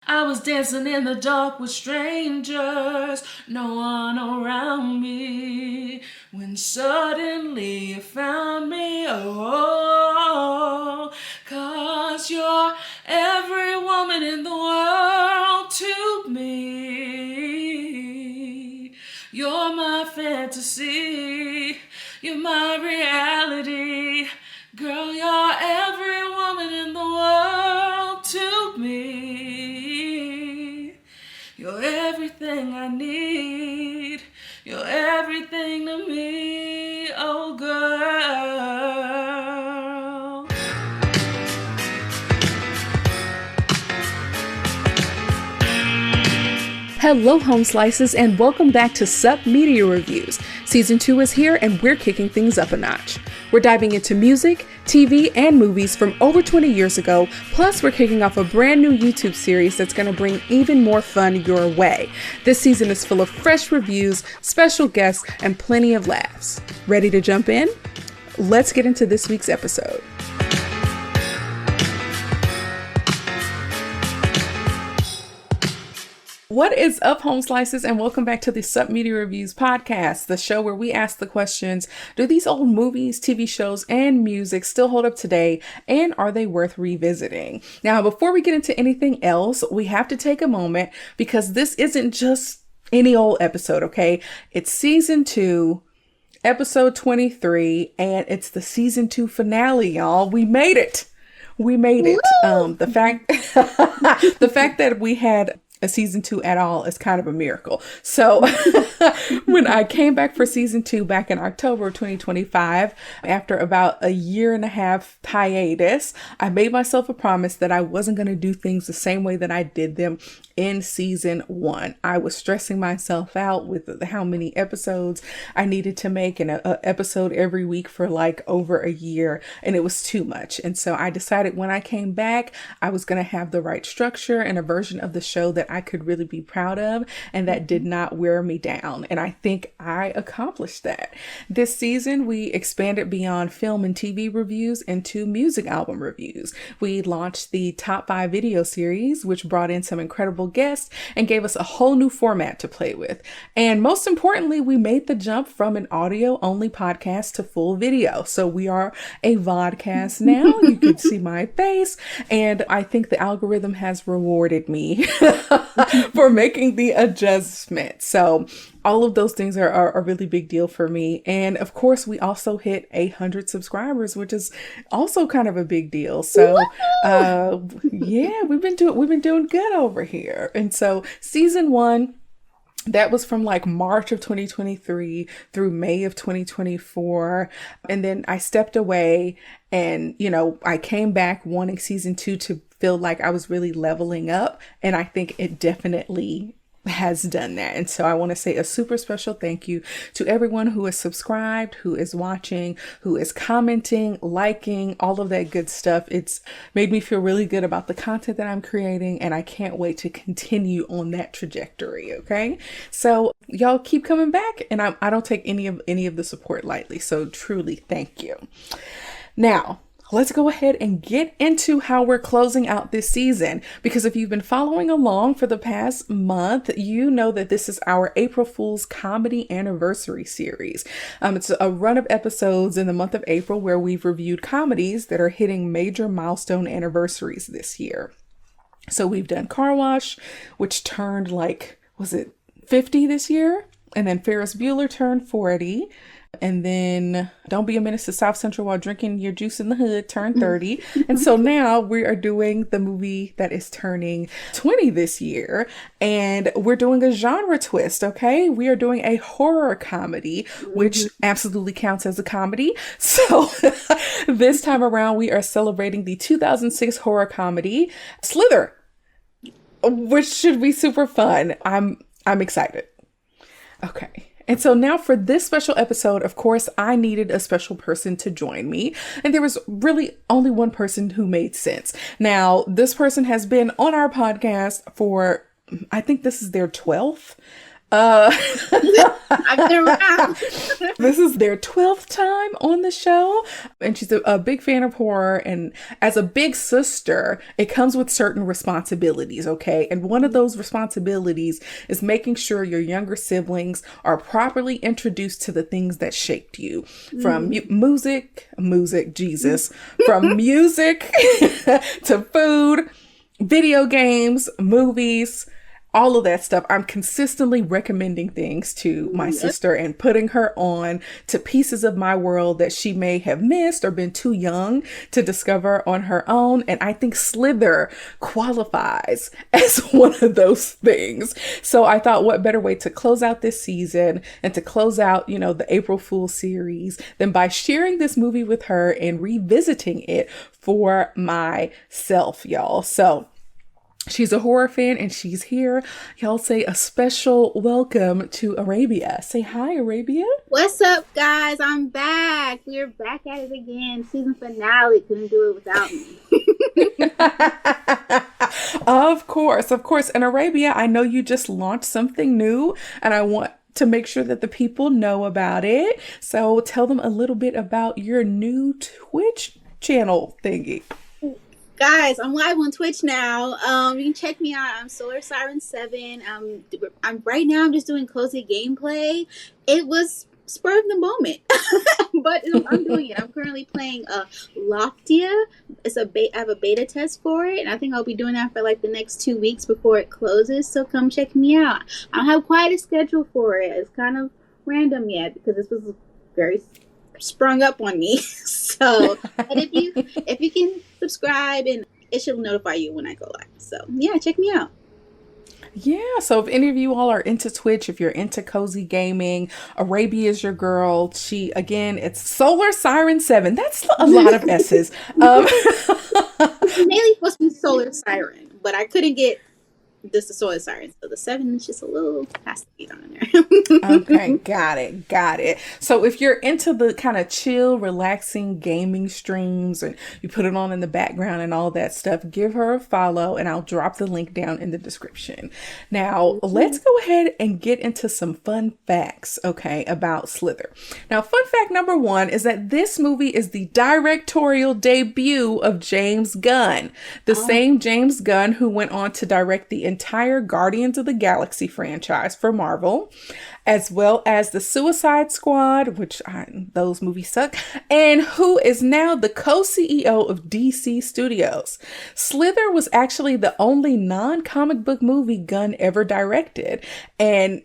I was dancing in the dark with strangers, no one around me, when suddenly you found me. Oh, 'cause you're every woman in the world to me. You're my fantasy, you're my reality. Girl, you're every woman in the world to me. You're everything I need. You're everything to me, oh girl. Hello, Home Slices, and welcome back to Sup Media Reviews. Season 2 is here, and we're kicking things up a notch. We're diving into music, TV, and movies from over 20 years ago, plus we're kicking off a brand new YouTube series that's going to bring even more fun your way. This season is full of fresh reviews, special guests, and plenty of laughs. Ready to jump in? Let's get into this week's episode. What is up, Home Slices, and welcome back to the Sup Media Reviews podcast, the show where we ask the questions, do these old movies, TV shows, and music still hold up today, and are they worth revisiting? Now, before we get into anything else, we have to take a moment because this isn't just any old episode, okay? It's season 2, episode 23, and it's the season 2 finale, y'all. We made it. We made it. The fact that we had a season 2 at all is kind of a miracle. So when I came back for season 2 back in October of 2025, after about a year and a half hiatus, I made myself a promise that I wasn't going to do things the same way that I did them in season 1. I was stressing myself out with how many episodes I needed to make, and an episode every week for like over a year, and it was too much. And so I decided when I came back, I was going to have the right structure and a version of the show that I could really be proud of and that did not wear me down. And I think I accomplished that. This season, we expanded beyond film and TV reviews into music album reviews. We launched the Top 5 video series, which brought in some incredible guests and gave us a whole new format to play with. And most importantly, we made the jump from an audio-only podcast to full video. So we are a vodcast now. You can see my face. And I think the algorithm has rewarded me for making the adjustment. So all of those things are a really big deal for me. And of course, we also hit 800 subscribers, which is also kind of a big deal. So yeah, we've been doing good over here. And so season 1, that was from like March of 2023 through May of 2024. And then I stepped away and, I came back wanting season 2 to feel like I was really leveling up. And I think it definitely has done that. And so I want to say a super special thank you to everyone who is subscribed, who is watching, who is commenting, liking, all of that good stuff. It's made me feel really good about the content that I'm creating, and I can't wait to continue on that trajectory. Okay. So y'all keep coming back, and I don't take any of the support lightly. So truly thank you. Now, let's go ahead and get into how we're closing out this season, because if you've been following along for the past month, you know that this is our April Fool's Comedy Anniversary series. It's a run of episodes in the month of April where we've reviewed comedies that are hitting major milestone anniversaries this year. So we've done Car Wash, which turned was it 50 this year? And then Ferris Bueller turned 40. And then Don't Be a Menace to South Central While Drinking Your Juice in the Hood turned 30. And so now we are doing the movie that is turning 20 this year. And we're doing a genre twist, okay? We are doing a horror comedy, which absolutely counts as a comedy. So this time around, we are celebrating the 2006 horror comedy, Slither, which should be super fun. I'm excited. Okay. And so now for this special episode, of course, I needed a special person to join me. And there was really only one person who made sense. Now, this person has been on our podcast for, I think this is their 12th Uh, I've been around. This is their 12th time on the show, and she's a big fan of horror. And as a big sister, it comes with certain responsibilities, okay? And one of those responsibilities is making sure your younger siblings are properly introduced to the things that shaped you. From music, Jesus, from music to food, video games, movies, all of that stuff. I'm consistently recommending things to my sister and putting her on to pieces of my world that she may have missed or been too young to discover on her own. And I think Slither qualifies as one of those things. So I thought, what better way to close out this season and to close out, the April Fool's series than by sharing this movie with her and revisiting it for myself, y'all. So she's a horror fan and she's here. Y'all say a special welcome to Arabia. Say hi, Arabia. What's up, guys? I'm back. We're back at it again. Season finale. Couldn't do it without me. Of course. And Arabia, I know you just launched something new and I want to make sure that the people know about it. So tell them a little bit about your new Twitch channel thingy. Guys, I'm live on Twitch now. You can check me out. I'm Solar Siren 7. I'm right now. I'm just doing cozy gameplay. It was spur of the moment, but I'm doing it. I'm currently playing Loftia. I have a beta test for it, and I think I'll be doing that for like the next 2 weeks before it closes. So come check me out. I don't have quite a schedule for it. It's kind of random yet because this was very sprung up on me. So, but if you can subscribe, and it should notify you when I go live. So yeah, check me out. Yeah, so if any of you all are into Twitch, if you're into cozy gaming, Arabia is your girl. It's Solar Siren 7. That's a lot of S's. It's mainly supposed to be Solar Siren, but I couldn't get this the Solar Siren, so the 7 is just a little past the beat on there. Okay, got it. So if you're into the kind of chill, relaxing gaming streams and you put it on in the background and all that stuff, give her a follow and I'll drop the link down in the description. Now, let's go ahead and get into some fun facts, okay, about Slither. Now, fun fact number 1 is that this movie is the directorial debut of James Gunn, the same James Gunn who went on to direct the entire Guardians of the Galaxy franchise for Marvel, as well as the Suicide Squad, which those movies suck, and who is now the co-CEO of DC Studios. Slither was actually the only non-comic book movie Gunn ever directed. And,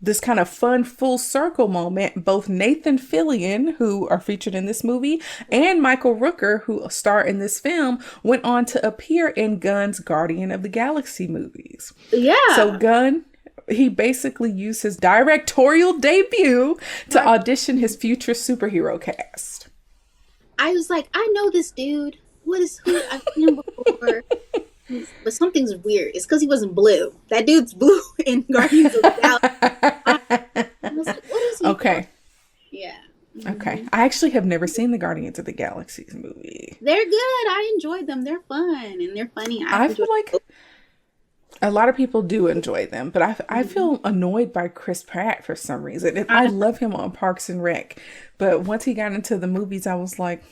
this kind of fun full circle moment, both Nathan Fillion, who are featured in this movie, and Michael Rooker, who star in this film, went on to appear in Gunn's Guardian of the Galaxy movies. Yeah. So Gunn, he basically used his directorial debut to audition his future superhero cast. I was like, I know this dude. Who I've seen him before. But something's weird. It's because he wasn't blue. That dude's blue in Guardians of the Galaxy. I was like, what is he? Okay. Doing? Yeah. Mm-hmm. Okay. I actually have never seen the Guardians of the Galaxy movie. They're good. I enjoyed them. They're fun and they're funny. I feel like a lot of people do enjoy them, but I feel annoyed by Chris Pratt for some reason. I love him on Parks and Rec, but once he got into the movies, I was like,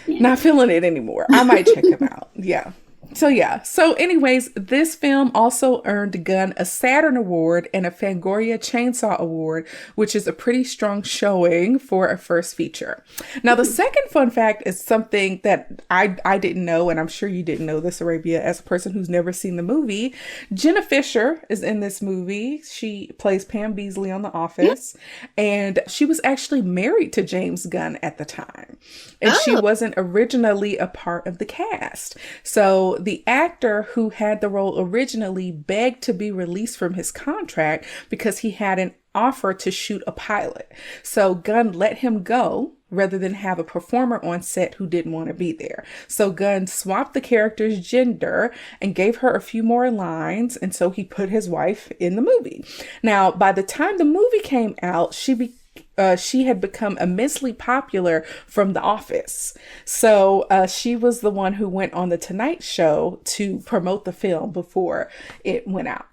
not feeling it anymore. I might check him out. Yeah. So anyways, this film also earned Gunn a Saturn Award and a Fangoria Chainsaw Award, which is a pretty strong showing for a first feature. Now, the second fun fact is something that I didn't know, and I'm sure you didn't know this, Arabia, as a person who's never seen the movie. Jenna Fisher is in this movie. She plays Pam Beasley on The Office, and she was actually married to James Gunn at the time, and she wasn't originally a part of the cast. So the actor who had the role originally begged to be released from his contract because he had an offer to shoot a pilot. So Gunn let him go rather than have a performer on set who didn't want to be there. So Gunn swapped the character's gender and gave her a few more lines. And so he put his wife in the movie. Now, by the time the movie came out, she had become immensely popular from The Office. So she was the one who went on The Tonight Show to promote the film before it went out.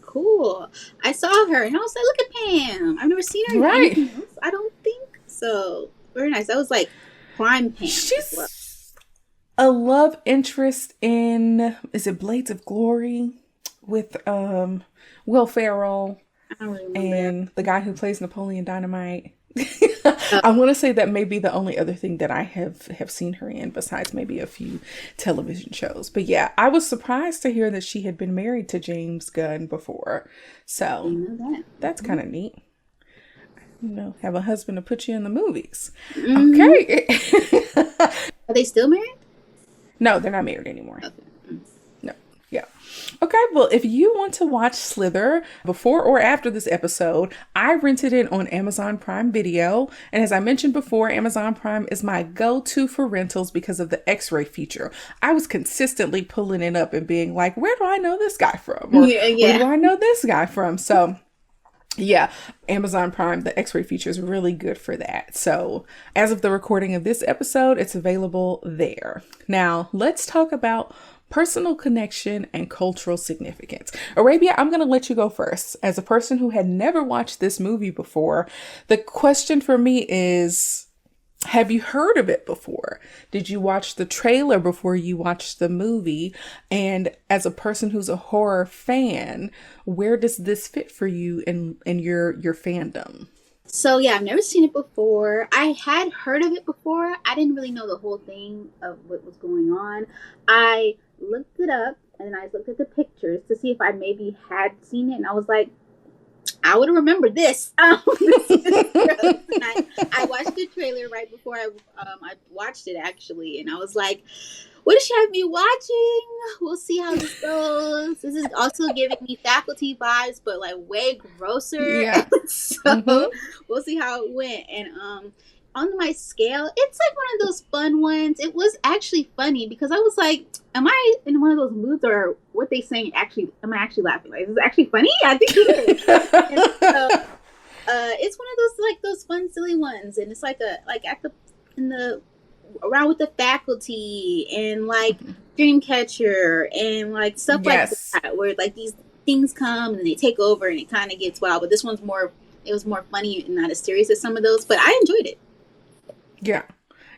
cool. I saw her and I was like, look at Pam. I've never seen her in Right. anything else. I don't think so. Very nice. That was like prime Pam. She's a love interest in, is it Blades of Glory with Will Ferrell I don't remember. and the guy who plays Napoleon Dynamite. I want to say that may be the only other thing that I have seen her in, besides maybe a few television shows. But yeah, I was surprised to hear that she had been married to James Gunn before. So that's kind of neat. You know, have a husband to put you in the movies. Okay. Are they still married? No, they're not married anymore. Okay. No. Yeah. Okay, well, if you want to watch Slither before or after this episode, I rented it on Amazon Prime Video. And as I mentioned before, Amazon Prime is my go-to for rentals because of the X-ray feature. I was consistently pulling it up and being like, where do I know this guy from? Or where do I know this guy from? So yeah, Amazon Prime, the X-ray feature is really good for that. So as of the recording of this episode, it's available there. Now, let's talk about personal connection and cultural significance. Arabia, I'm going to let you go first. As a person who had never watched this movie before, the question for me is, have you heard of it before? Did you watch the trailer before you watched the movie? And as a person who's a horror fan, where does this fit for you in your fandom? So yeah, I've never seen it before. I had heard of it before. I didn't really know the whole thing of what was going on. I looked it up and I looked at the pictures to see if I maybe had seen it, and I was like, I would have remembered this. I watched the trailer right before I watched it actually, and I was like, what does she have me watching? We'll see how this goes. This is also giving me Faculty vibes, but like way grosser. Yeah. So we'll see how it went. And on my scale, it's like one of those fun ones. It was actually funny because I was like, am I in one of those moods, or what they saying actually, am I actually laughing? Like, is this actually funny? I think it is. And so, it's one of those like those fun, silly ones, and it's like around with the Faculty and like Dreamcatcher and like stuff like that, where like these things come and they take over and it kind of gets wild. But this one's it was more funny and not as serious as some of those, but I enjoyed it. Yeah.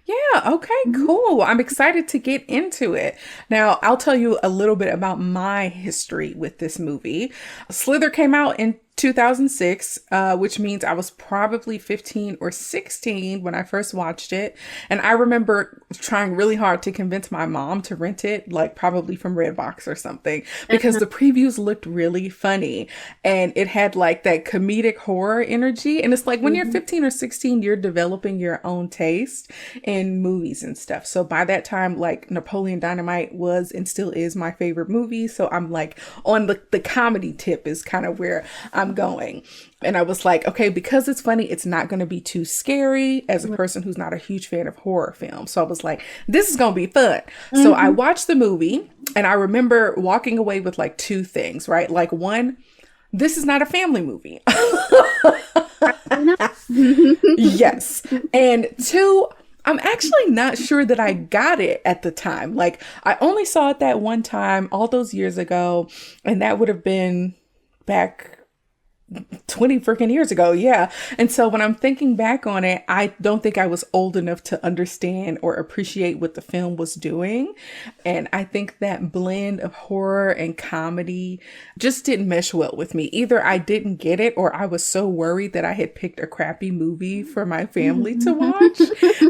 Yeah. Okay, cool. I'm excited to get into it. Now, I'll tell you a little bit about my history with this movie. Slither came out in 2006, which means I was probably 15 or 16 when I first watched it. And I remember trying really hard to convince my mom to rent it, like probably from Redbox or something, because the previews looked really funny and it had like that comedic horror energy. And it's like when you're 15 or 16, you're developing your own taste in movies and stuff. So by that time, like Napoleon Dynamite was and still is my favorite movie. So I'm like on the comedy tip is kind of where I'm going. And I was like, okay, because it's funny, it's not going to be too scary as a person who's not a huge fan of horror films. So I was like, this is going to be fun. So I watched the movie and I remember walking away with like two things, right? Like one, this is not a family movie. Yes. And two, I'm actually not sure that I got it at the time. Like I only saw it that one time all those years ago. And that would have been back 20 freaking years ago. Yeah. And so when I'm thinking back on it, I don't think I was old enough to understand or appreciate what the film was doing. And I think that blend of horror and comedy just didn't mesh well with me. Either I didn't get it or I was so worried that I had picked a crappy movie for my family to watch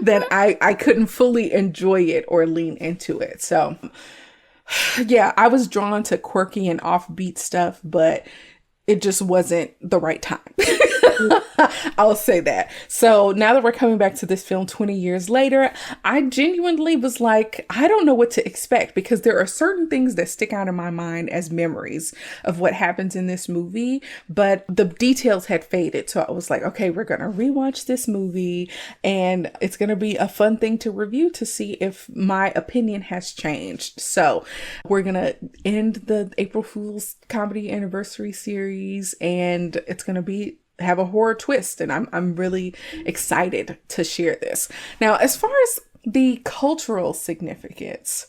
that I couldn't fully enjoy it or lean into it. So yeah, I was drawn to quirky and offbeat stuff, but it just wasn't the right time. I'll say that. So now that we're coming back to this film 20 years later, I genuinely was like, I don't know what to expect, because there are certain things that stick out in my mind as memories of what happens in this movie, but the details had faded. So I was like, okay, we're going to rewatch this movie and it's going to be a fun thing to review to see if my opinion has changed. So we're going to end the April Fool's Comedy Anniversary series and it's going to have a horror twist, and I'm really excited to share this. Now, as far as the cultural significance,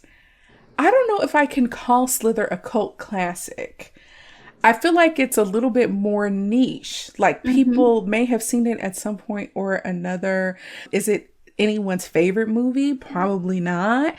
I don't know if I can call Slither a cult classic. I feel like it's a little bit more niche. Like people may have seen it at some point or another. Is it anyone's favorite movie? Probably not.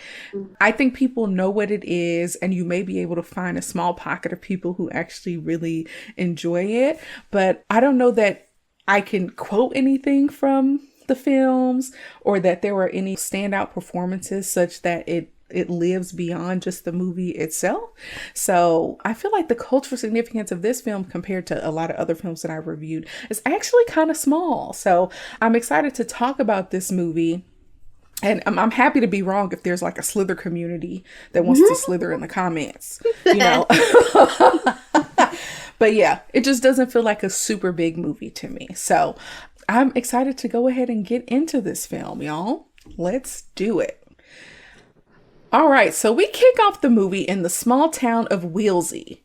I think people know what it is, and you may be able to find a small pocket of people who actually really enjoy it. But I don't know that I can quote anything from the films or that there were any standout performances such that it lives beyond just the movie itself. So I feel like the cultural significance of this film compared to a lot of other films that I reviewed is actually kind of small. So I'm excited to talk about this movie. And I'm happy to be wrong if there's like a Slither community that wants to slither in the comments, you know. But yeah, it just doesn't feel like a super big movie to me. So I'm excited to go ahead and get into this film, y'all. Let's do it. All right, so we kick off the movie in the small town of Wheelsey.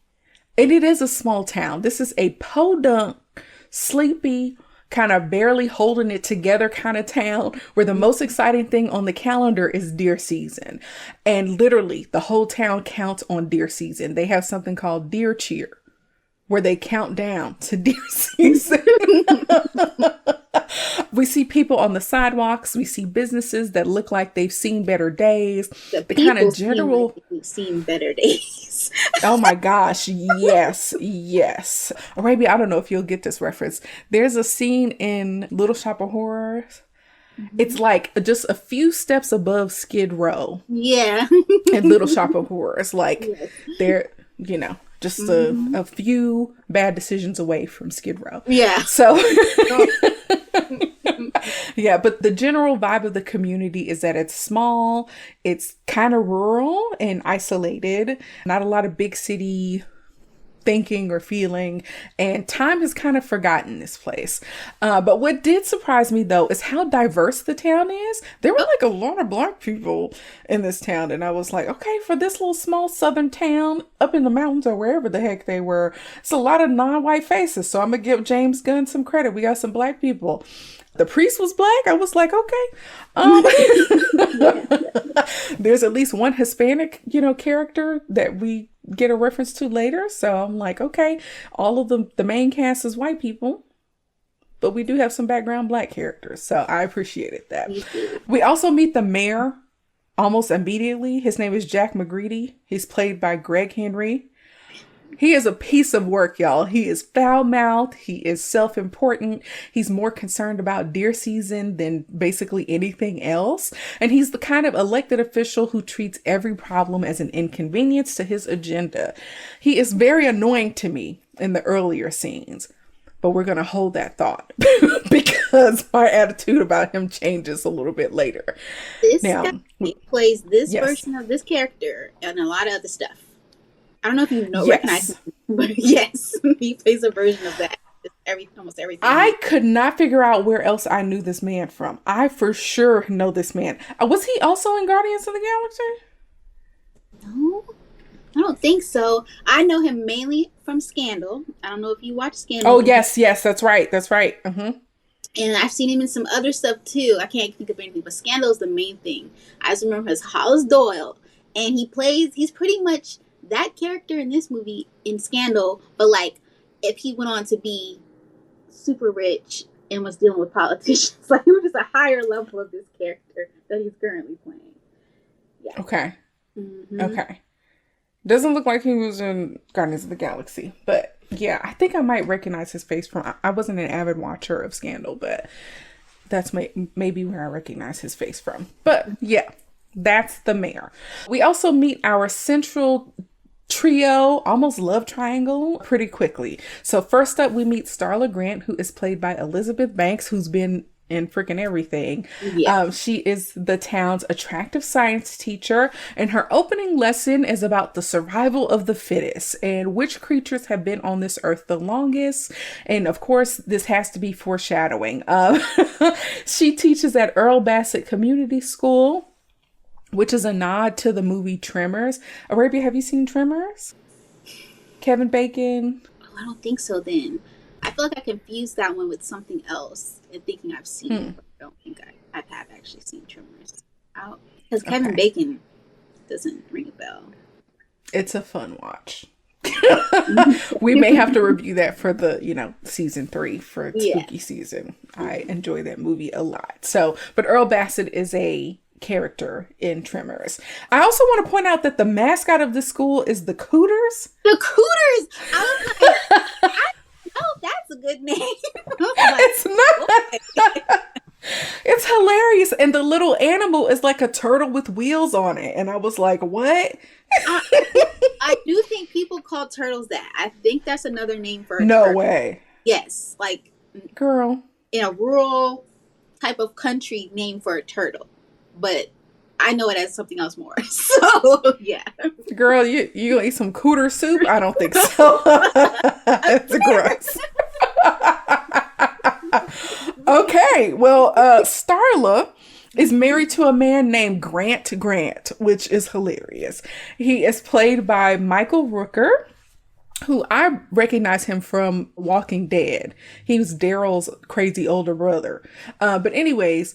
And it is a small town. This is a podunk, sleepy, kind of barely holding it together kind of town where the most exciting thing on the calendar is deer season. And literally, the whole town counts on deer season. They have something called deer cheer, where they count down to deer season. We see people on the sidewalks. We see businesses that look like they've seen better days. The kind of general. Like we've seen better days. Oh my gosh. Yes. Yes. Arabia, I don't know if you'll get this reference. There's a scene in Little Shop of Horrors. It's like just a few steps above Skid Row. Yeah. In Little Shop of Horrors. Like Yes. they're, you know, just a few bad decisions away from Skid Row. Yeah. So, yeah, but the general vibe of the community is that it's small, it's kind of rural and isolated, not a lot of big city thinking or feeling, and time has kind of forgotten this place. But what did surprise me though is how diverse the town is. There were like a lot of Black people in this town, and I was like, okay, for this little small southern town up in the mountains or wherever the heck they were, it's a lot of non-white faces. So I'm gonna give James Gunn some credit. We got some Black people. The priest was Black. I was like, okay. There's at least one Hispanic, character that we get a reference to later. So I'm like, okay, all of the main cast is white people, but we do have some background Black characters. So I appreciated that. We also meet the mayor almost immediately. His name is Jack McGreedy. He's played by Greg Henry. He is a piece of work, y'all. He is foul-mouthed. He is self-important. He's more concerned about deer season than basically anything else. And he's the kind of elected official who treats every problem as an inconvenience to his agenda. He is very annoying to me in the earlier scenes, but we're going to hold that thought because my attitude about him changes a little bit later. This now, guy plays this yes. version of this character and a lot of other stuff. I don't know if you Yes. recognize him, but yes, he plays a version of that. Almost everything. I could not figure out where else I knew this man from. I for sure know this man. Was he also in Guardians of the Galaxy? No, I don't think so. I know him mainly from Scandal. I don't know if you watch Scandal. Oh, yes, that's right. Mm-hmm. And I've seen him in some other stuff too. I can't think of anything, but Scandal is the main thing. I just remember him as Hollis Doyle, and he's pretty much that character in this movie in Scandal, but like if he went on to be super rich and was dealing with politicians, like he was just a higher level of this character that he's currently playing. Yeah. Okay. Mm-hmm. Okay. Doesn't look like he was in Guardians of the Galaxy, but yeah, I think I might recognize his face from. I wasn't an avid watcher of Scandal, but that's maybe where I recognize his face from. But yeah, that's the mayor. We also meet our central trio, almost love triangle, pretty quickly. So first up, we meet Starla Grant, who is played by Elizabeth Banks, who's been in freaking everything. Yeah. She is the town's attractive science teacher, and her opening lesson is about the survival of the fittest and which creatures have been on this earth the longest. And of course, this has to be foreshadowing. She teaches at Earl Bassett Community School, which is a nod to the movie Tremors. Arabia, have you seen Tremors? Kevin Bacon? Oh, I don't think so then. I feel like I confused that one with something else and thinking I've seen it, but I don't think I have actually seen Tremors. Because Kevin Bacon doesn't ring a bell. It's a fun watch. We may have to review that for the, season 3 for spooky season. I enjoy that movie a lot. So, but Earl Bassett is a character in Tremors. I also want to point out that the mascot of the school is the Cooters. The Cooters! I was like, that's a good name. It's not. It's hilarious. And the little animal is like a turtle with wheels on it. And I was like, what? I do think people call turtles that. I think that's another name for a turtle. No way. Yes. Like, girl, in a rural type of country name for a turtle. But I know it as something else more. So, yeah. Girl, you gonna eat some cooter soup? I don't think so. It's gross. Okay, well, Starla is married to a man named Grant, which is hilarious. He is played by Michael Rooker, who I recognize him from Walking Dead. He was Daryl's crazy older brother. But anyways,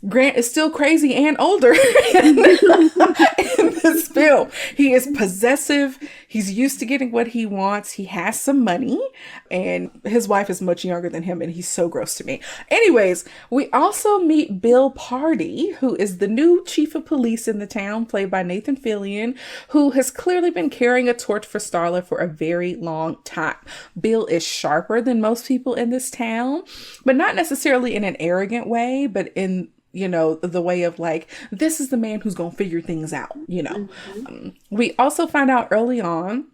Grant is still crazy and older in this film. He is possessive. He's used to getting what he wants. He has some money, and his wife is much younger than him, and he's so gross to me. Anyways, we also meet Bill Party, who is the new chief of police in the town, played by Nathan Fillion, who has clearly been carrying a torch for Starla for a very long time. Bill is sharper than most people in this town, but not necessarily in an arrogant way, but in the way of like, this is the man who's gonna figure things out, We also find out early on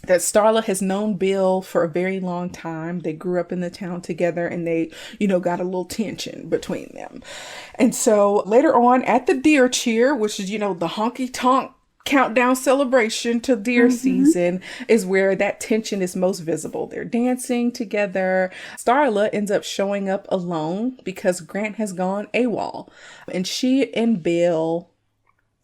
that Starla has known Bill for a very long time. They grew up in the town together, and they, got a little tension between them. And so later on at the deer cheer, which is, the honky tonk countdown celebration to deer season, is where that tension is most visible. They're dancing together. Starla ends up showing up alone because Grant has gone AWOL, and she and Bill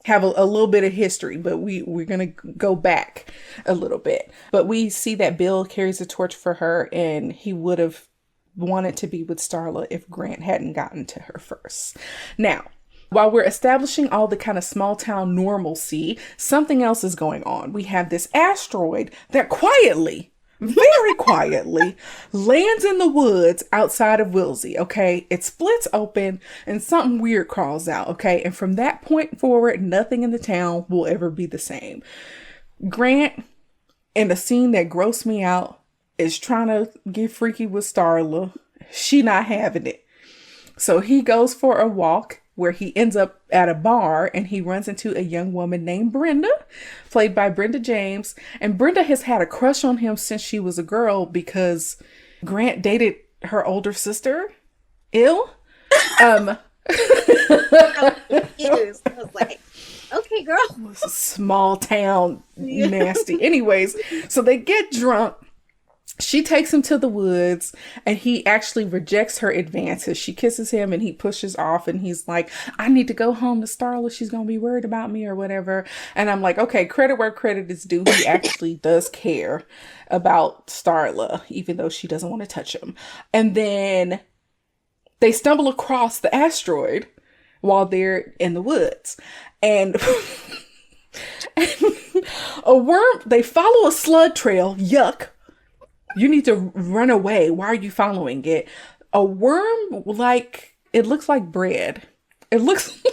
have a little bit of history, but we're gonna go back a little bit. But we see that Bill carries a torch for her, and he would have wanted to be with Starla if Grant hadn't gotten to her first. Now, while we're establishing all the kind of small town normalcy, something else is going on. We have this asteroid that quietly, very quietly, lands in the woods outside of Wilsey, okay? It splits open and something weird crawls out, okay? And from that point forward, nothing in the town will ever be the same. Grant, in a scene that grossed me out, is trying to get freaky with Starla. She not having it. So he goes for a walk, where he ends up at a bar, and he runs into a young woman named Brenda, played by Brenda James. And Brenda has had a crush on him since she was a girl because Grant dated her older sister, I was like, okay, girl. Small town nasty. Anyways, so they get drunk. She takes him to the woods, and he actually rejects her advances. She kisses him, and he pushes off, and he's like, I need to go home to Starla. She's going to be worried about me or whatever. And I'm like, okay, credit where credit is due. He actually does care about Starla, even though she doesn't want to touch him. And then they stumble across the asteroid while they're in the woods. And a worm, they follow a slug trail. Yuck. You need to run away. Why are you following it? A worm, it looks like bread. It looks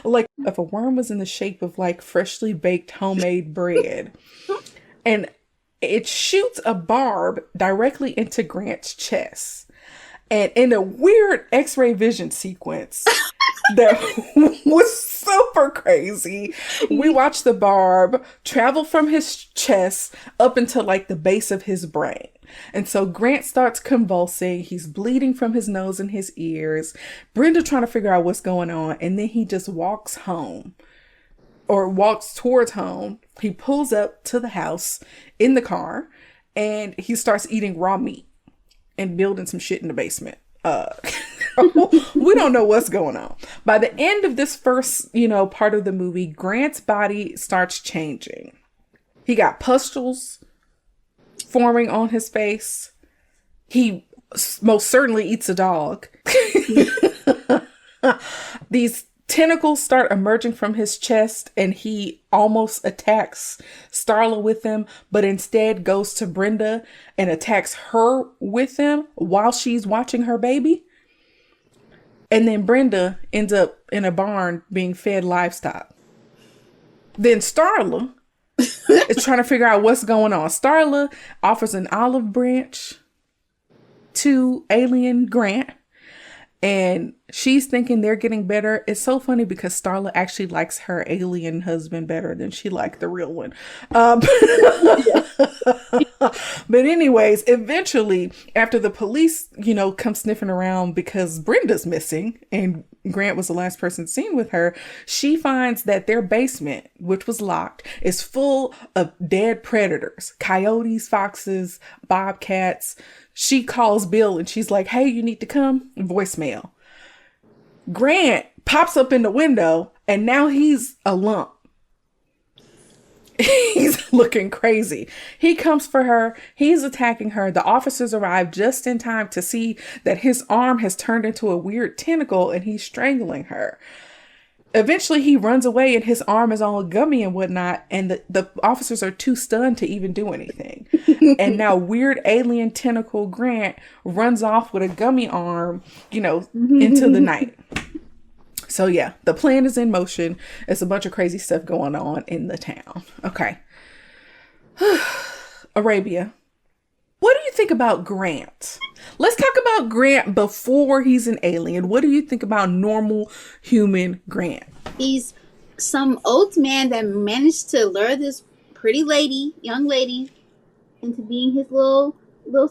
like if a worm was in the shape of freshly baked homemade bread. And it shoots a barb directly into Grant's chest. And in a weird X-ray vision sequence that was super crazy, we watched the barb travel from his chest up into the base of his brain. And so Grant starts convulsing. He's bleeding from his nose and his ears. Brenda trying to figure out what's going on. And then he just walks home, or walks towards home. He pulls up to the house in the car, and he starts eating raw meat and building some shit in the basement. We don't know what's going on. By the end of this first, part of the movie, Grant's body starts changing. He got pustules forming on his face. He most certainly eats a dog. These Tentacles start emerging from his chest and he almost attacks Starla with them, but instead goes to Brenda and attacks her with them while she's watching her baby. And then Brenda ends up in a barn being fed livestock. Then Starla is trying to figure out what's going on. Starla offers an olive branch to alien Grant. And she's thinking they're getting better. It's so funny because Starla actually likes her alien husband better than she liked the real one. But anyways, eventually, after the police, come sniffing around because Brenda's missing and Grant was the last person seen with her, she finds that their basement, which was locked, is full of dead predators, coyotes, foxes, bobcats. She calls Bill and she's like, hey, you need to come. Voicemail. Grant pops up in the window and now he's a lump. He's looking crazy. He comes for her. He's attacking her. The officers arrive just in time to see that his arm has turned into a weird tentacle and he's strangling her. Eventually, he runs away and his arm is all gummy and whatnot. And the officers are too stunned to even do anything. And now weird alien tentacle Grant runs off with a gummy arm, into the night. So yeah, the plan is in motion. It's a bunch of crazy stuff going on in the town. Okay. Arabia, what do you think about Grant? Let's talk about Grant before he's an alien. What do you think about normal human Grant? He's some old man that managed to lure this pretty young lady, into being his little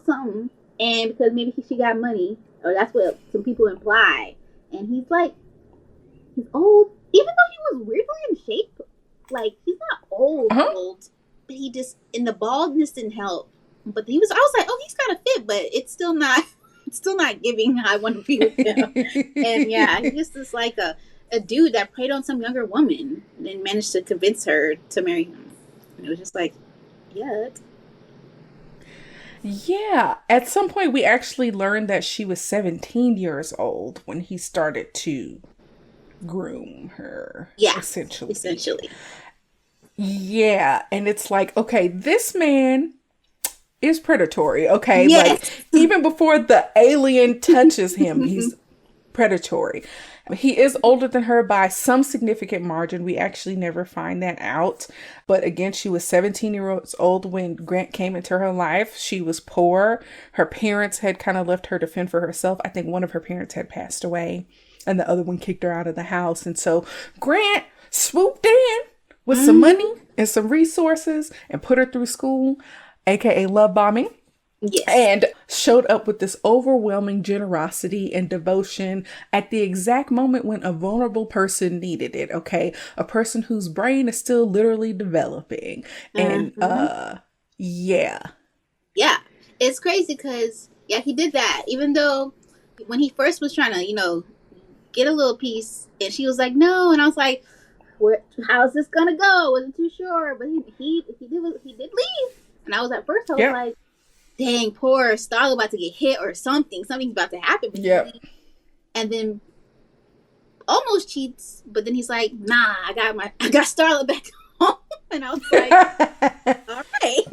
something. And because maybe she got money, or that's what some people imply. And he's old, even though he was weirdly in shape. Like, he's not old, but he just, and the baldness didn't help. But I was like, oh, he's got a fit, but it's still not giving I want to be with him. And yeah, he just is like a dude that preyed on some younger woman and then managed to convince her to marry him. And it was just like, yuck. Yeah. At some point, we actually learned that she was 17 years old when he started to groom her. Yeah. Essentially. Yeah. And it's like, okay, this man is predatory. Okay. Yes. Like, even before the alien touches him, he's predatory. He is older than her by some significant margin. We actually never find that out. But again, she was 17 years old when Grant came into her life. She was poor. Her parents had kind of left her to fend for herself. I think one of her parents had passed away and the other one kicked her out of the house. And so Grant swooped in with some money and some resources and put her through school, aka love bombing. Yes. And showed up with this overwhelming generosity and devotion at the exact moment when a vulnerable person needed it. Okay. A person whose brain is still literally developing. And, yeah. Yeah. It's crazy because, yeah, he did that. Even though when he first was trying to, get a little piece and she was like, no. And I was like, how's this going to go? Wasn't too sure. But he did leave. And I was at first, I was like, dang, poor Starla about to get hit or something. Something's about to happen. Yeah. And then almost cheats, but then he's like, nah, I got Starla back home. And I was like, all right.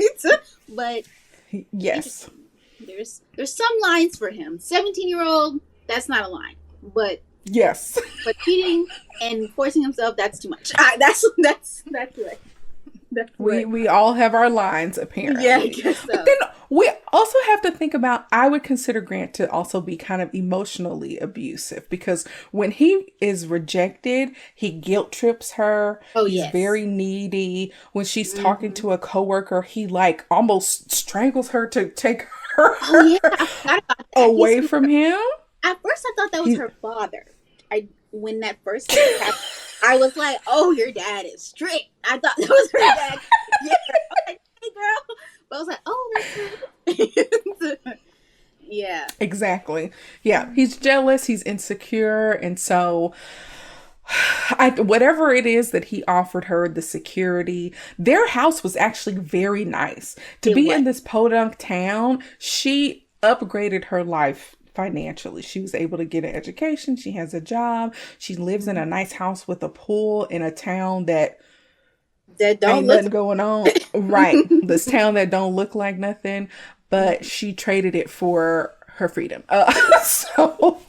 But yes. There's some lines for him. 17-year-old, that's not a line. But yes. But cheating and forcing himself, that's too much. That's right. We all have our lines, apparently. Yeah, I guess so. But then we also have to think about, I would consider Grant to also be kind of emotionally abusive because when he is rejected, he guilt trips her. Oh, He's very needy. When she's talking to a coworker, he like almost strangles her to take her away from him. At first, I thought that was her father. When that first happened, I was like, oh, your dad is strict. I thought that was her dad. Yeah. I was like, hey, girl. But I was like, oh, that's yeah. Exactly. Yeah. He's jealous. He's insecure. And so whatever it is that he offered her, the security, their house was actually very nice. To be in this podunk town, she upgraded her life financially. She was able to get an education. She has a job. She lives in a nice house with a pool in a town that don't ain't look nothing going on. Right. This town that don't look like nothing, but she traded it for her freedom. So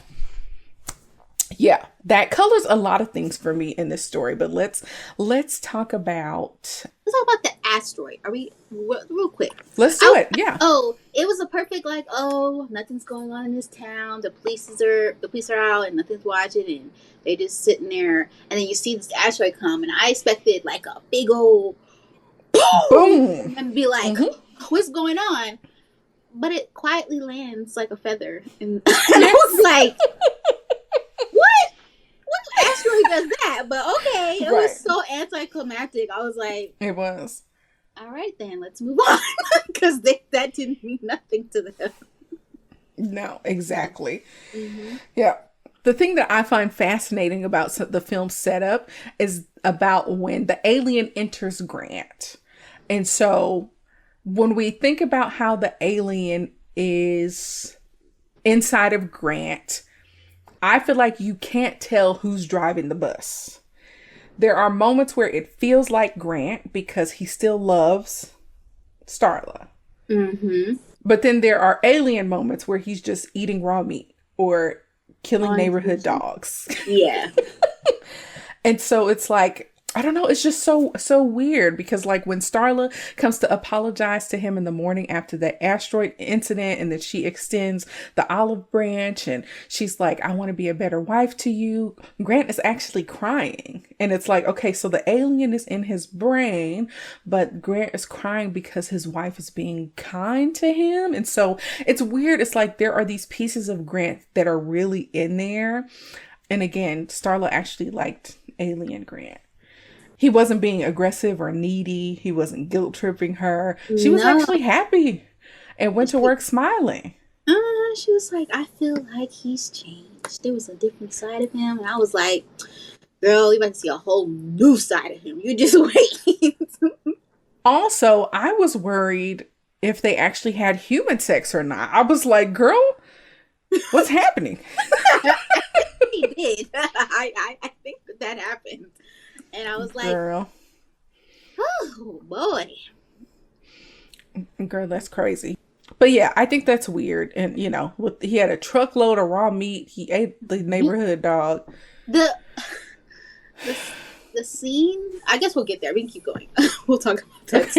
yeah, that colors a lot of things for me in this story. But let's talk about the asteroid. Are we real quick? Let's do it. Yeah. Oh, it was a perfect nothing's going on in this town. The police are out and nothing's watching, and they just sitting there. And then you see this asteroid come, and I expected like a big old boom, and be like, what's going on? But it quietly lands like a feather, and I was like, what asteroid does that? But okay, it was so anticlimactic. I was like, it was. All right, then let's move on, because that didn't mean nothing to them. No, exactly. Yeah. The thing that I find fascinating about the film's setup is about when the alien enters Grant. And so when we think about how the alien is inside of Grant, I feel like you can't tell who's driving the bus. There are moments where it feels like Grant because he still loves Starla. But then there are alien moments where he's just eating raw meat or killing neighborhood dogs. Yeah. And so it's like, I don't know. It's just so weird because like when Starla comes to apologize to him in the morning after the asteroid incident, and then she extends the olive branch and she's like, I want to be a better wife to you. Grant is actually crying. And it's like, okay, so the alien is in his brain, but Grant is crying because his wife is being kind to him. And so it's weird. It's like there are these pieces of Grant that are really in there. And again, Starla actually liked alien Grant. He wasn't being aggressive or needy. He wasn't guilt tripping her. She was actually happy and went to work smiling. She was like, I feel like he's changed. There was a different side of him. And I was like, girl, you about to see a whole new side of him. You just wait. Also, I was worried if they actually had human sex or not. I was like, girl, what's happening? He did. I think that happened. And I was like, girl, oh boy. Girl, that's crazy. But yeah, I think that's weird. And you know, he had a truckload of raw meat. He ate the neighborhood dog. The scene, I guess we'll get there. We can keep going. We'll talk about that.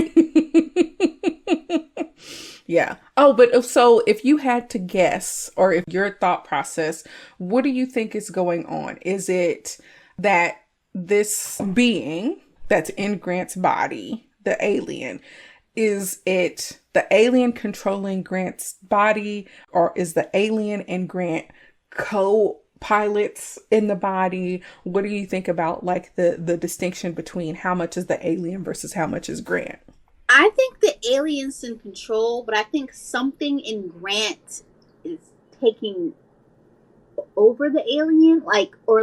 Yeah. Oh, but so if you had to guess, or if your thought process, what do you think is going on? Is it that this being that's in Grant's body, the alien, is it the alien controlling Grant's body, or is the alien and Grant co-pilots in the body? What do you think about like the distinction between how much is the alien versus how much is Grant? I think the alien's in control, but I think something in Grant is taking over the alien, or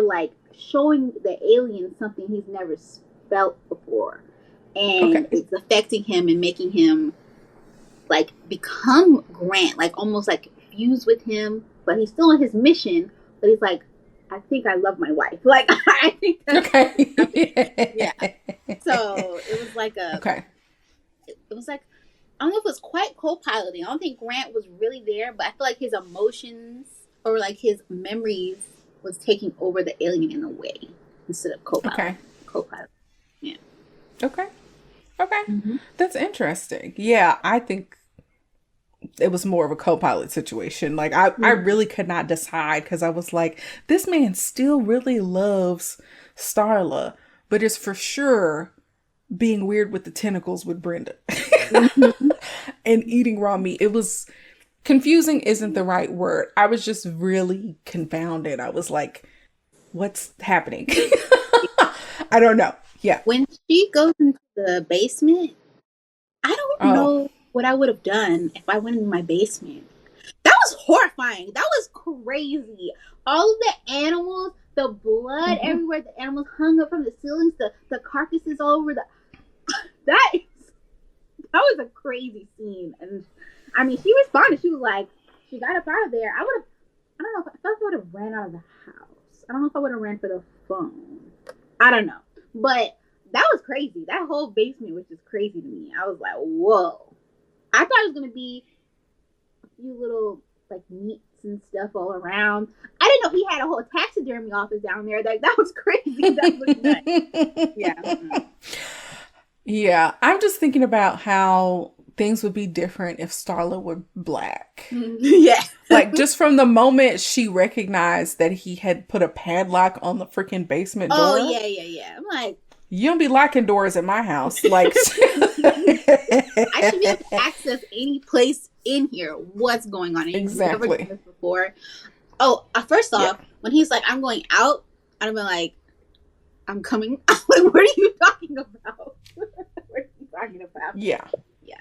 showing the alien something he's never felt before, and it's affecting him and making him like become Grant, like almost like fuse with him, but he's still on his mission, but he's like, I think I love my wife. Like, I think that's yeah. So it was like it was like, I don't know if it was quite co-piloting. I don't think Grant was really there, but I feel like his emotions or like his memories was taking over the alien in a way instead of co-pilot. Co-pilot. Yeah. Okay. That's interesting. Yeah, I think it was more of a co-pilot situation. Like I really could not decide, because I was like, this man still really loves Starla, but it's for sure being weird with the tentacles with Brenda and eating raw meat. It was confusing, isn't the right word. I was just really confounded. I was like, what's happening? I don't know. Yeah. When she goes into the basement, I don't know what I would have done if I went in my basement. That was horrifying. That was crazy. All of the animals, the blood everywhere, the animals hung up from the ceilings, the carcasses all over that was a crazy scene. And I mean, she responded. She was like, she got up out of there. I would have I don't know. I felt like I would have ran out of the house. I don't know if I would have ran for the phone. I don't know. But that was crazy. That whole basement was just crazy to me. I was like, whoa. I thought it was going to be a few little, like, meats and stuff all around. I didn't know he had a whole taxidermy office down there. Like, that was crazy. That was nuts. Yeah. Yeah. I'm just thinking about how things would be different if Starla were black. Yeah. Like, just from the moment she recognized that he had put a padlock on the freaking basement door. Oh, yeah. I'm like, you don't be locking doors at my house. Like, I should be able to access any place in here. What's going on? Exactly. Never done this before. Oh, first off, when he's like, I'm going out, I'd be like, I'm coming out. Like, what are you talking about? What are you talking about? Yeah. Yeah.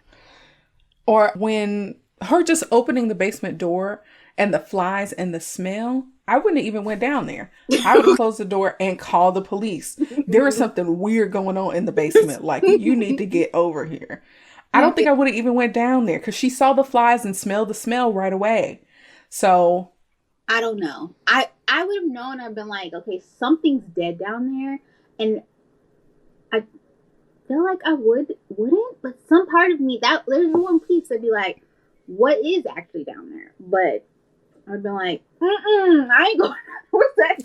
Or when her just opening the basement door and the flies and the smell, I wouldn't have even went down there. I would have closed the door and called the police. There is something weird going on in the basement. Like, you need to get over here. I don't think I would have even went down there because she saw the flies and smelled the smell right away. So I don't know. I would have known. I've been like, okay, something's dead down there, and I feel like I wouldn't. But some part of me, that there's one piece that'd be like, what is actually down there? But I'd been like, I ain't going. What's that?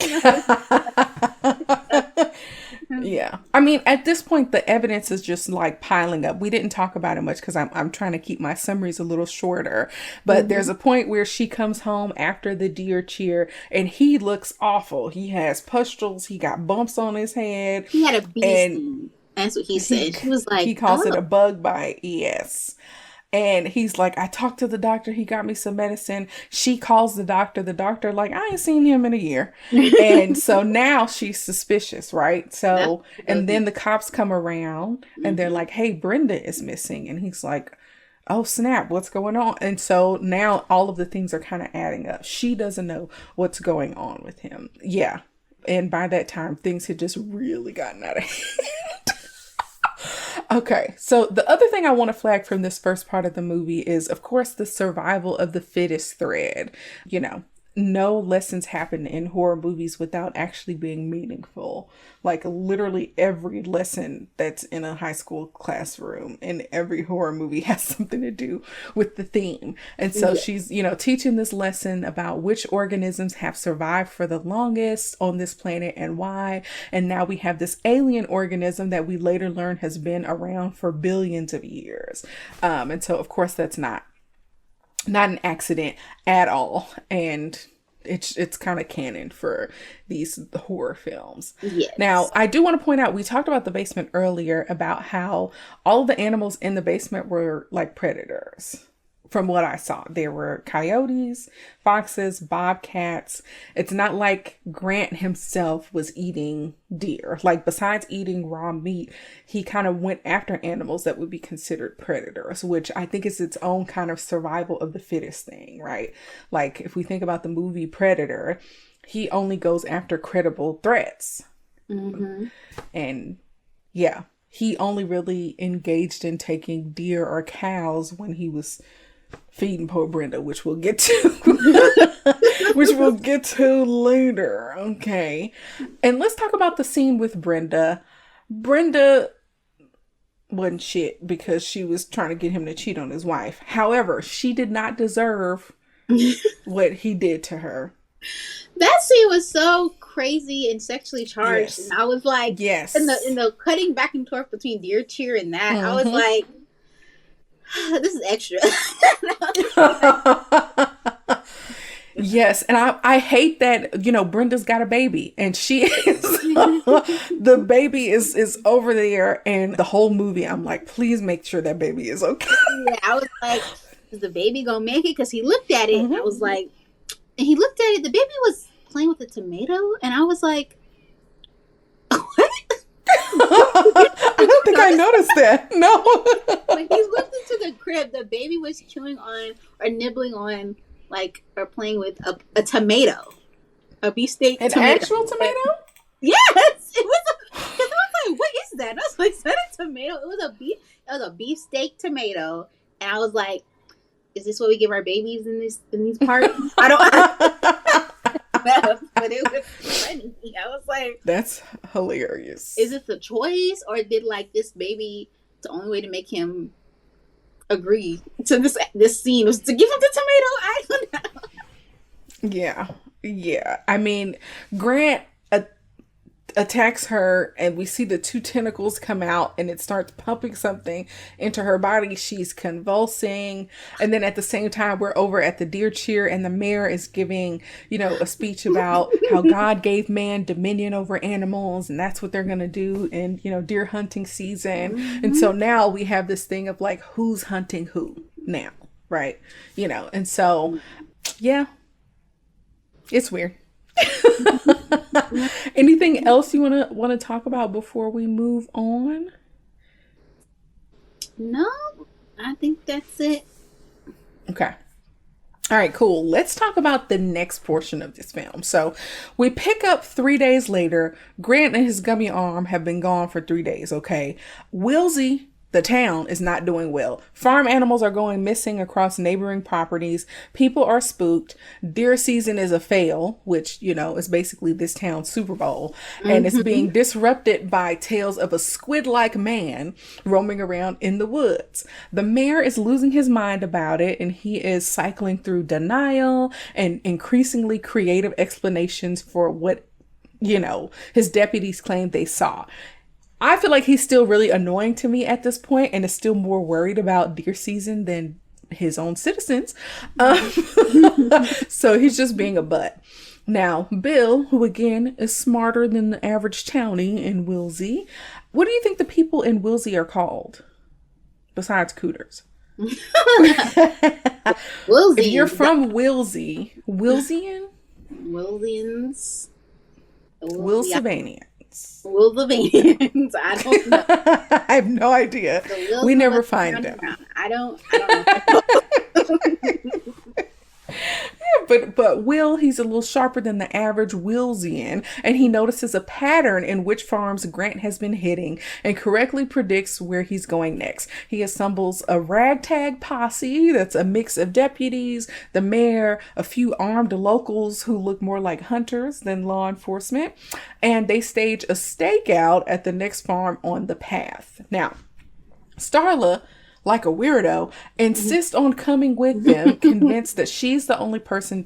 Yeah. I mean, at this point, the evidence is just like piling up. We didn't talk about it much because I'm trying to keep my summaries a little shorter. But there's a point where she comes home after the deer cheer and he looks awful. He has pustules. He got bumps on his head. He had a bee sting. That's what he said. He was like, he calls it a bug bite. Yes. And he's like, I talked to the doctor. He got me some medicine. She calls the doctor. The doctor like, I ain't seen him in a year. And so now she's suspicious, right? So, and then the cops come around and they're like, hey, Brenda is missing. And he's like, oh, snap, what's going on? And so now all of the things are kind of adding up. She doesn't know what's going on with him. Yeah. And by that time, things had just really gotten out of hand. Okay, so the other thing I want to flag from this first part of the movie is, of course, the survival of the fittest thread. You know, no lessons happen in horror movies without actually being meaningful. Like, literally every lesson that's in a high school classroom in every horror movie has something to do with the theme. And so she's, you know, teaching this lesson about which organisms have survived for the longest on this planet and why. And now we have this alien organism that we later learn has been around for billions of years. And so, of course, that's not an accident at all. And it's kind of canon for these horror films. Yes. Now, I do want to point out, we talked about the basement earlier, about how all of the animals in the basement were like predators. From what I saw, there were coyotes, foxes, bobcats. It's not like Grant himself was eating deer. Like, besides eating raw meat, he kind of went after animals that would be considered predators, which I think is its own kind of survival of the fittest thing, right? Like, if we think about the movie Predator, he only goes after credible threats. And yeah, he only really engaged in taking deer or cows when he was feeding poor Brenda, which we'll get to later. Okay. And let's talk about the scene with Brenda. Brenda wasn't shit because she was trying to get him to cheat on his wife. However, she did not deserve what he did to her. That scene was so crazy and sexually charged. Yes. And I was like, yes, in the cutting back and forth between deer cheer and that, I was like, this is extra. Yes, and I hate that, you know, Brenda's got a baby and she is the baby is over there, and the whole movie I'm like, please make sure that baby is okay. Yeah, I was like, is the baby gonna make it? Because he looked at it and I was like, and he looked at it, the baby was playing with a tomato, and I was like, what? I don't think I noticed that. No. When he looked into the crib, the baby was chewing on or nibbling on, like, or playing with a tomato, a beefsteak An tomato. actual tomato? Yes, it was. Because I was like, what is that? And I was like, is that a tomato? It was a beefsteak tomato, and I was like, is this what we give our babies in these parties? I up, but it was funny. I was like, That's hilarious. is it the choice, or did like this baby? The only way to make him agree to this scene was to give him the tomato. I don't know. Yeah. I mean, Grant attacks her, and we see the two tentacles come out, and it starts pumping something into her body. She's convulsing, and then at the same time, we're over at the deer cheer, and the mayor is giving, a speech about how God gave man dominion over animals, and that's what they're gonna do in deer hunting season. And so now we have this thing of like, who's hunting who now, right? And so yeah, it's weird. Anything else you want to talk about before we move on? No, I think that's it. Okay. All right, cool. Let's talk about the next portion of this film. So we pick up 3 days later. Grant and his gummy arm have been gone for 3 days. Okay. Wilsey, the town, is not doing well. Farm animals are going missing across neighboring properties. People are spooked. Deer season is a fail, which, is basically this town's Super Bowl. And it's being disrupted by tales of a squid-like man roaming around in the woods. The mayor is losing his mind about it, and he is cycling through denial and increasingly creative explanations for what, his deputies claim they saw. I feel like he's still really annoying to me at this point, and is still more worried about deer season than his own citizens. So he's just being a butt. Now, Bill, who again is smarter than the average townie in Wilsey. What do you think the people in Wilsey are called? Besides Cooters. Wilsey. If you're from Wilsey, Wilsian? Wilsians. Wilsavanians. Wilsavanians. I don't know. I have no idea. We never find them. I don't know. But Will, he's a little sharper than the average Wilsian, and he notices a pattern in which farms Grant has been hitting and correctly predicts where he's going next. He assembles a ragtag posse that's a mix of deputies, the mayor, a few armed locals who look more like hunters than law enforcement, and they stage a stakeout at the next farm on the path. Now, Starla, like a weirdo, insists on coming with them, convinced that she's the only person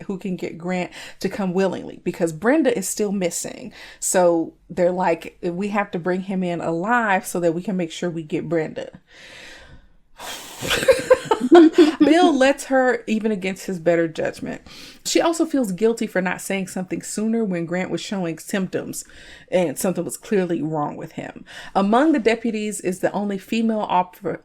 who can get Grant to come willingly, because Brenda is still missing. So they're like, we have to bring him in alive so that we can make sure we get Brenda. Bill lets her, even against his better judgment. She also feels guilty for not saying something sooner when Grant was showing symptoms and something was clearly wrong with him. Among the deputies is the only female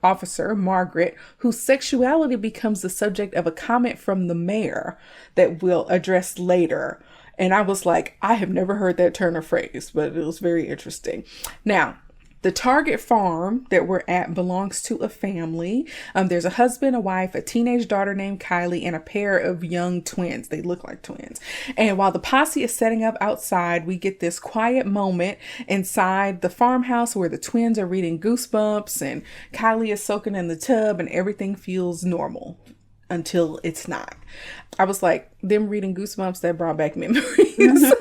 officer, Margaret, whose sexuality becomes the subject of a comment from the mayor that we'll address later. And I was like, I have never heard that turn of phrase, but it was very interesting. Now, the target farm that we're at belongs to a family. There's a husband, a wife, a teenage daughter named Kylie, and a pair of young twins. They look like twins. And while the posse is setting up outside, we get this quiet moment inside the farmhouse where the twins are reading Goosebumps and Kylie is soaking in the tub and everything feels normal until it's not. I was like, them reading Goosebumps, that brought back memories.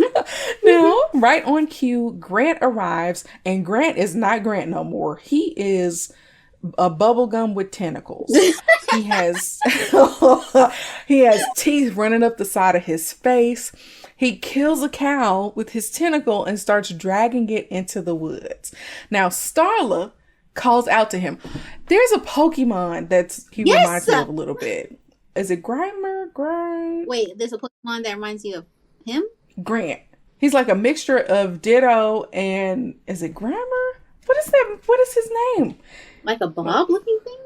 Now, right on cue, Grant arrives, and Grant is not Grant no more. He is a bubblegum with tentacles. He has teeth running up the side of his face. He kills a cow with his tentacle and starts dragging it into the woods. Now, Starla calls out to him. There's a Pokemon reminds me of a little bit. Is it Grimer? Wait, there's a Pokemon that reminds you of him? Grant. He's like a mixture of Ditto and is it Grimer? What is that? What is his name? Like a blob looking thing?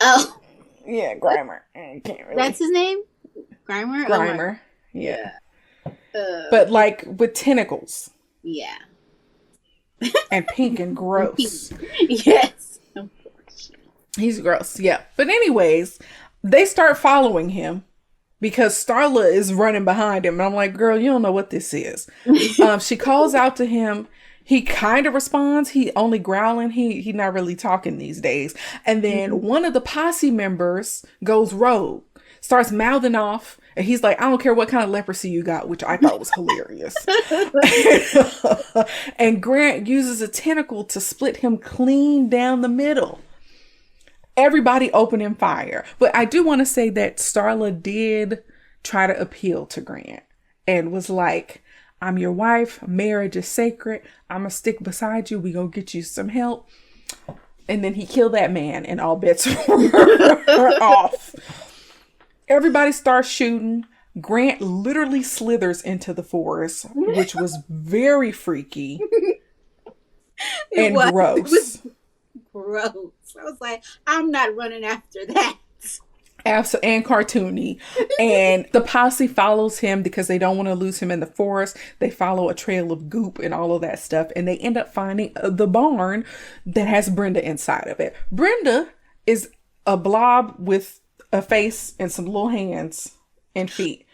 Oh. Yeah, Grimer. I can't really. That's his name? Grimer? Grimer. Yeah. But like with tentacles. Yeah. And pink and gross. Yes. He's gross. Yeah. But anyways, they start following him because Starla is running behind him. And I'm like, girl, you don't know what this is. She calls out to him. He kind of responds. He only growling. He not really talking these days. And then one of the posse members goes rogue, starts mouthing off And he's like, I don't care what kind of leprosy you got, which I thought was hilarious. And Grant uses a tentacle to split him clean down the middle. Everybody opening fire. But I do want to say that Starla did try to appeal to Grant and was like, I'm your wife. Marriage is sacred. I'm going to stick beside you. We going to get you some help. And then he killed that man and all bets were off. Everybody starts shooting. Grant literally slithers into the forest, which was very freaky and gross. It was gross. I was like, I'm not running after that. And cartoony. And the posse follows him because they don't want to lose him in the forest. They follow a trail of goop and all of that stuff. And they end up finding the barn that has Brenda inside of it. Brenda is a blob with a face and some little hands and feet.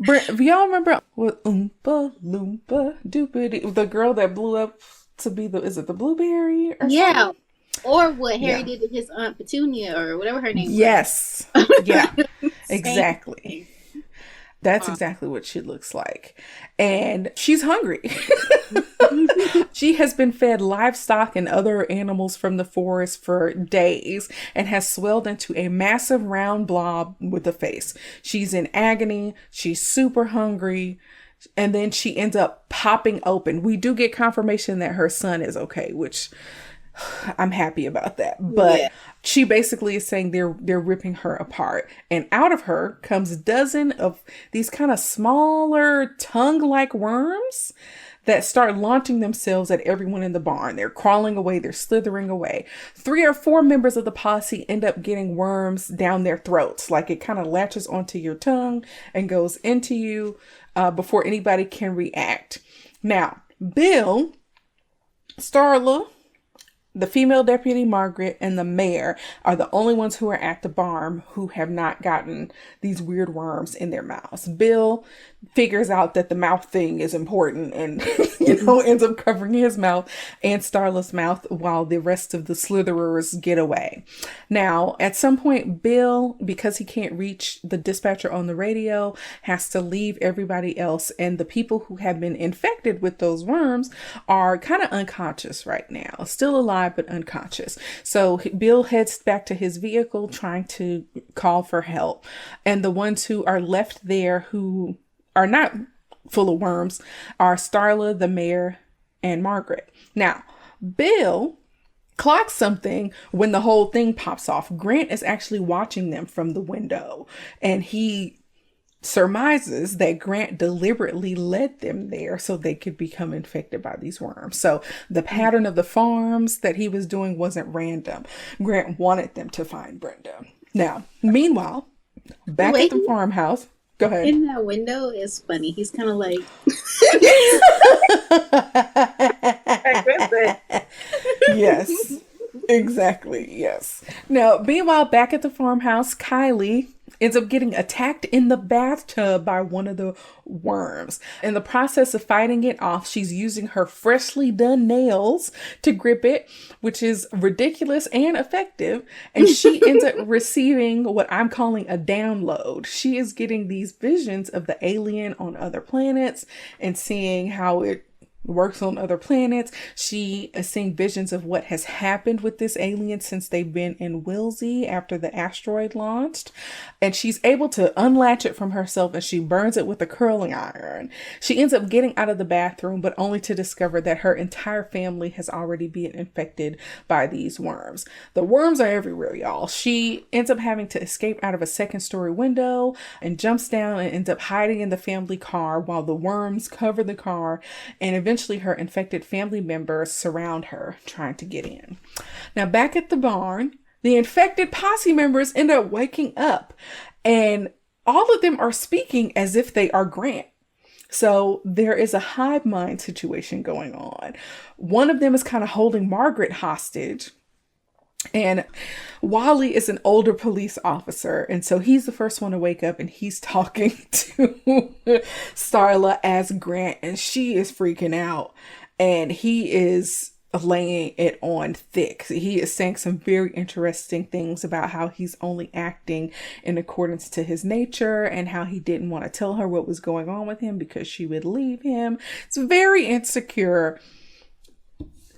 Y'all remember what Oompa Loompa Doopity, the girl that blew up to be is it the blueberry or something? Or what Harry did to his aunt Petunia or whatever her name was. Yes. Yeah. Exactly. That's exactly what she looks like. And she's hungry. She has been fed livestock and other animals from the forest for days and has swelled into a massive round blob with a face. She's in agony. She's super hungry. And then she ends up popping open. We do get confirmation that her son is okay, which I'm happy about that. But she basically is saying they're ripping her apart. And out of her comes a dozen of these kind of smaller tongue-like worms that start launching themselves at everyone in the barn. They're crawling away. They're slithering away. 3 or 4 members of the posse end up getting worms down their throats. Like it kind of latches onto your tongue and goes into you before anybody can react. Now, Bill, Starla, the female deputy Margaret, and the mayor are the only ones who are at the barn who have not gotten these weird worms in their mouths. Bill figures out that the mouth thing is important and, ends up covering his mouth and Starla's mouth while the rest of the Slitherers get away. Now, at some point, Bill, because he can't reach the dispatcher on the radio, has to leave everybody else. And the people who have been infected with those worms are kind of unconscious right now, still alive, but unconscious. So Bill heads back to his vehicle trying to call for help. And the ones who are left there who are not full of worms are Starla, the mayor, and Margaret. Now, Bill clocks something when the whole thing pops off. Grant is actually watching them from the window, and he surmises that Grant deliberately led them there so they could become infected by these worms. So the pattern of the farms that he was doing wasn't random. Grant wanted them to find Brenda. Now, meanwhile, back at the farmhouse. Go ahead. In that window is funny. He's kind of like... Yes, exactly. Yes. Now, meanwhile, back at the farmhouse, Kylie ends up getting attacked in the bathtub by one of the worms. In the process of fighting it off, she's using her freshly done nails to grip it, which is ridiculous and effective. And she ends up receiving what I'm calling a download. She is getting these visions of the alien on other planets and seeing how it works on other planets. She is seeing visions of what has happened with this alien since they've been in Wilsey after the asteroid launched. And she's able to unlatch it from herself and she burns it with a curling iron. She ends up getting out of the bathroom, but only to discover that her entire family has already been infected by these worms. The worms are everywhere, y'all. She ends up having to escape out of a 2nd-story window and jumps down and ends up hiding in the family car while the worms cover the car, and eventually her infected family members surround her, trying to get in. Now, back at the barn, the infected posse members end up waking up, and all of them are speaking as if they are Grant. So there is a hive mind situation going on. One of them is kind of holding Margaret hostage. And Wally is an older police officer. And so he's the first one to wake up and he's talking to Starla as Grant. And she is freaking out. And he is laying it on thick. He is saying some very interesting things about how he's only acting in accordance to his nature and how he didn't want to tell her what was going on with him because she would leave him. It's very insecure,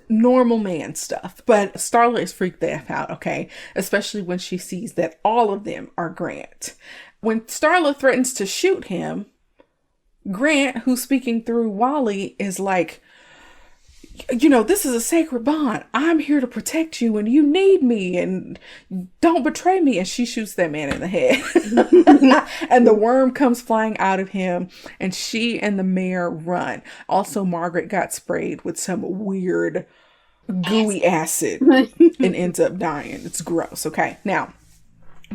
normal man stuff. But Starla is freaked the F out, okay? Especially when she sees that all of them are Grant. When Starla threatens to shoot him, Grant, who's speaking through Wally, is like, you know, this is a sacred bond. I'm here to protect you and you need me and don't betray me. And she shoots that man in the head. And the worm comes flying out of him and she and the mayor run. Also, Margaret got sprayed with some weird gooey acid and ends up dying. It's gross. Okay. Now,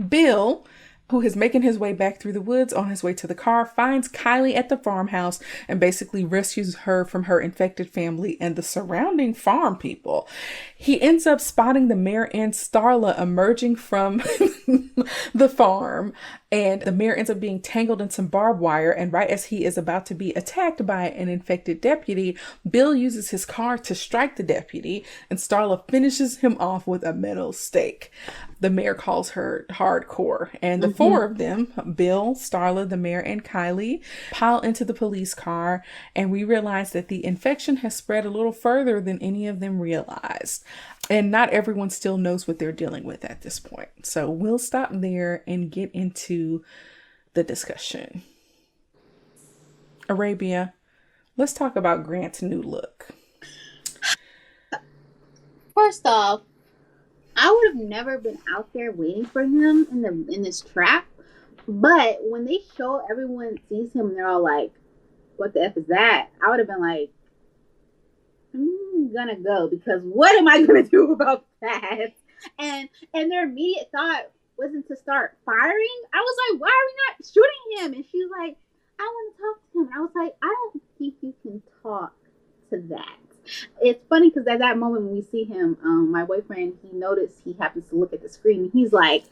Bill, who is making his way back through the woods on his way to the car, finds Kylie at the farmhouse and basically rescues her from her infected family and the surrounding farm people. He ends up spotting the mayor and Starla emerging from the farm, and the mayor ends up being tangled in some barbed wire. And right as he is about to be attacked by an infected deputy, Bill uses his car to strike the deputy, and Starla finishes him off with a metal stake. The mayor calls her hardcore, and the four of them, Bill, Starla, the mayor, and Kylie, pile into the police car, and we realize that the infection has spread a little further than any of them realized. And not everyone still knows what they're dealing with at this point. So we'll stop there and get into the discussion. Arabia, let's talk about Grant's new look. First off, I would have never been out there waiting for him in this trap. But when they show everyone sees him and they're all like, what the F is that? I would have been like, I'm gonna go, because what am I gonna do about that? And their immediate thought wasn't to start firing. I was like, why are we not shooting him? And she's like, I want to talk to him. And I was like, I don't think you can talk to that. It's funny because at that moment when we see him, my boyfriend, he noticed, he happens to look at the screen and he's like,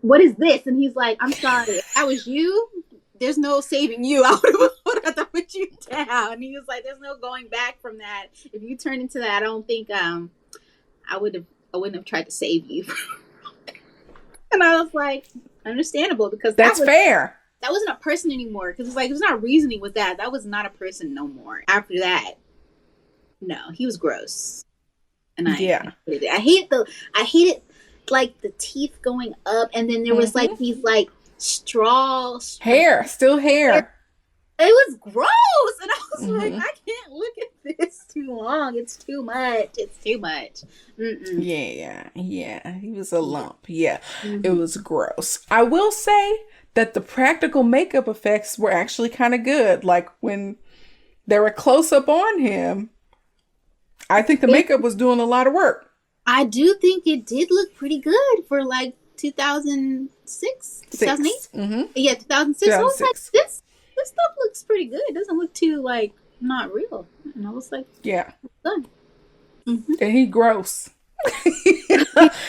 what is this? And he's like, I'm sorry, if that was you, there's no saving you. I would have to put you down. And he was like, there's no going back from that. If you turn into that, I don't think I wouldn't have tried to save you. And I was like, understandable, because that's fair. That wasn't a person anymore. Because it's like, there's not reasoning with that. That was not a person no more. After that, no, he was gross. And I hated it. I hated like the teeth going up, and then there was like these like straw hair. It was gross, and I was like, I can't look at this too long. It's too much. Yeah, he was a lump. It was gross. I will say that the practical makeup effects were actually kind of good. Like when they were close up on him, I think the makeup was doing a lot of work. I do think it did look pretty good for like 2006, 2008. Yeah, 2006. I was like, this stuff looks pretty good. It doesn't look too like not real. And I was like, yeah, good. And he gross.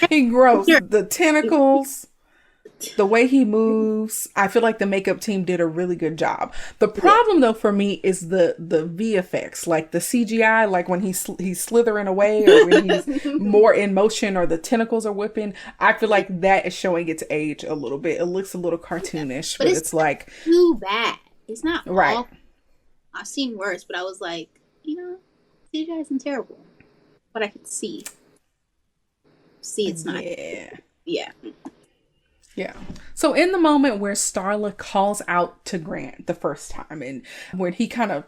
He gross. The tentacles, the way he moves, I feel like the makeup team did a really good job. The problem though for me is the VFX, like the CGI, like when he's slithering away or when he's more in motion or the tentacles are whipping. I feel like that is showing its age a little bit. It looks a little cartoonish, but it's like too bad. It's not right. Awful. I've seen worse, but I was like, CGI isn't terrible. But I could see it's not. Yeah. So in the moment where Starla calls out to Grant the first time, and when he kind of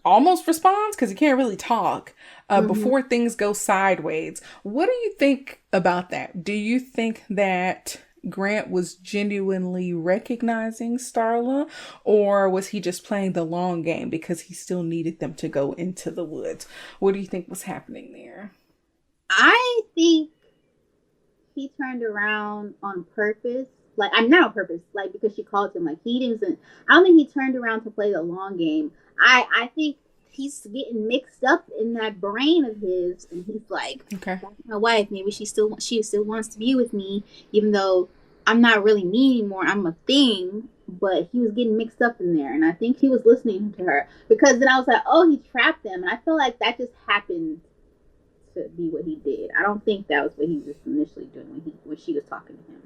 almost responds because he can't really talk before things go sideways, what do you think about that? Do you think that Grant was genuinely recognizing Starla, or was he just playing the long game because he still needed them to go into the woods? What do you think was happening there? I think he turned around on purpose. Like, I'm not on purpose, like, because she called him. Like, I don't think he turned around to play the long game. I think he's getting mixed up in that brain of his, and he's like, okay, that's my wife. Maybe she still wants to be with me, even though I'm not really me anymore. I'm a thing. But he was getting mixed up in there, and I think he was listening to her, because then I was like, oh, he trapped them, and I feel like that just happened to be what he did. I don't think that was what he was initially doing when she was talking to him.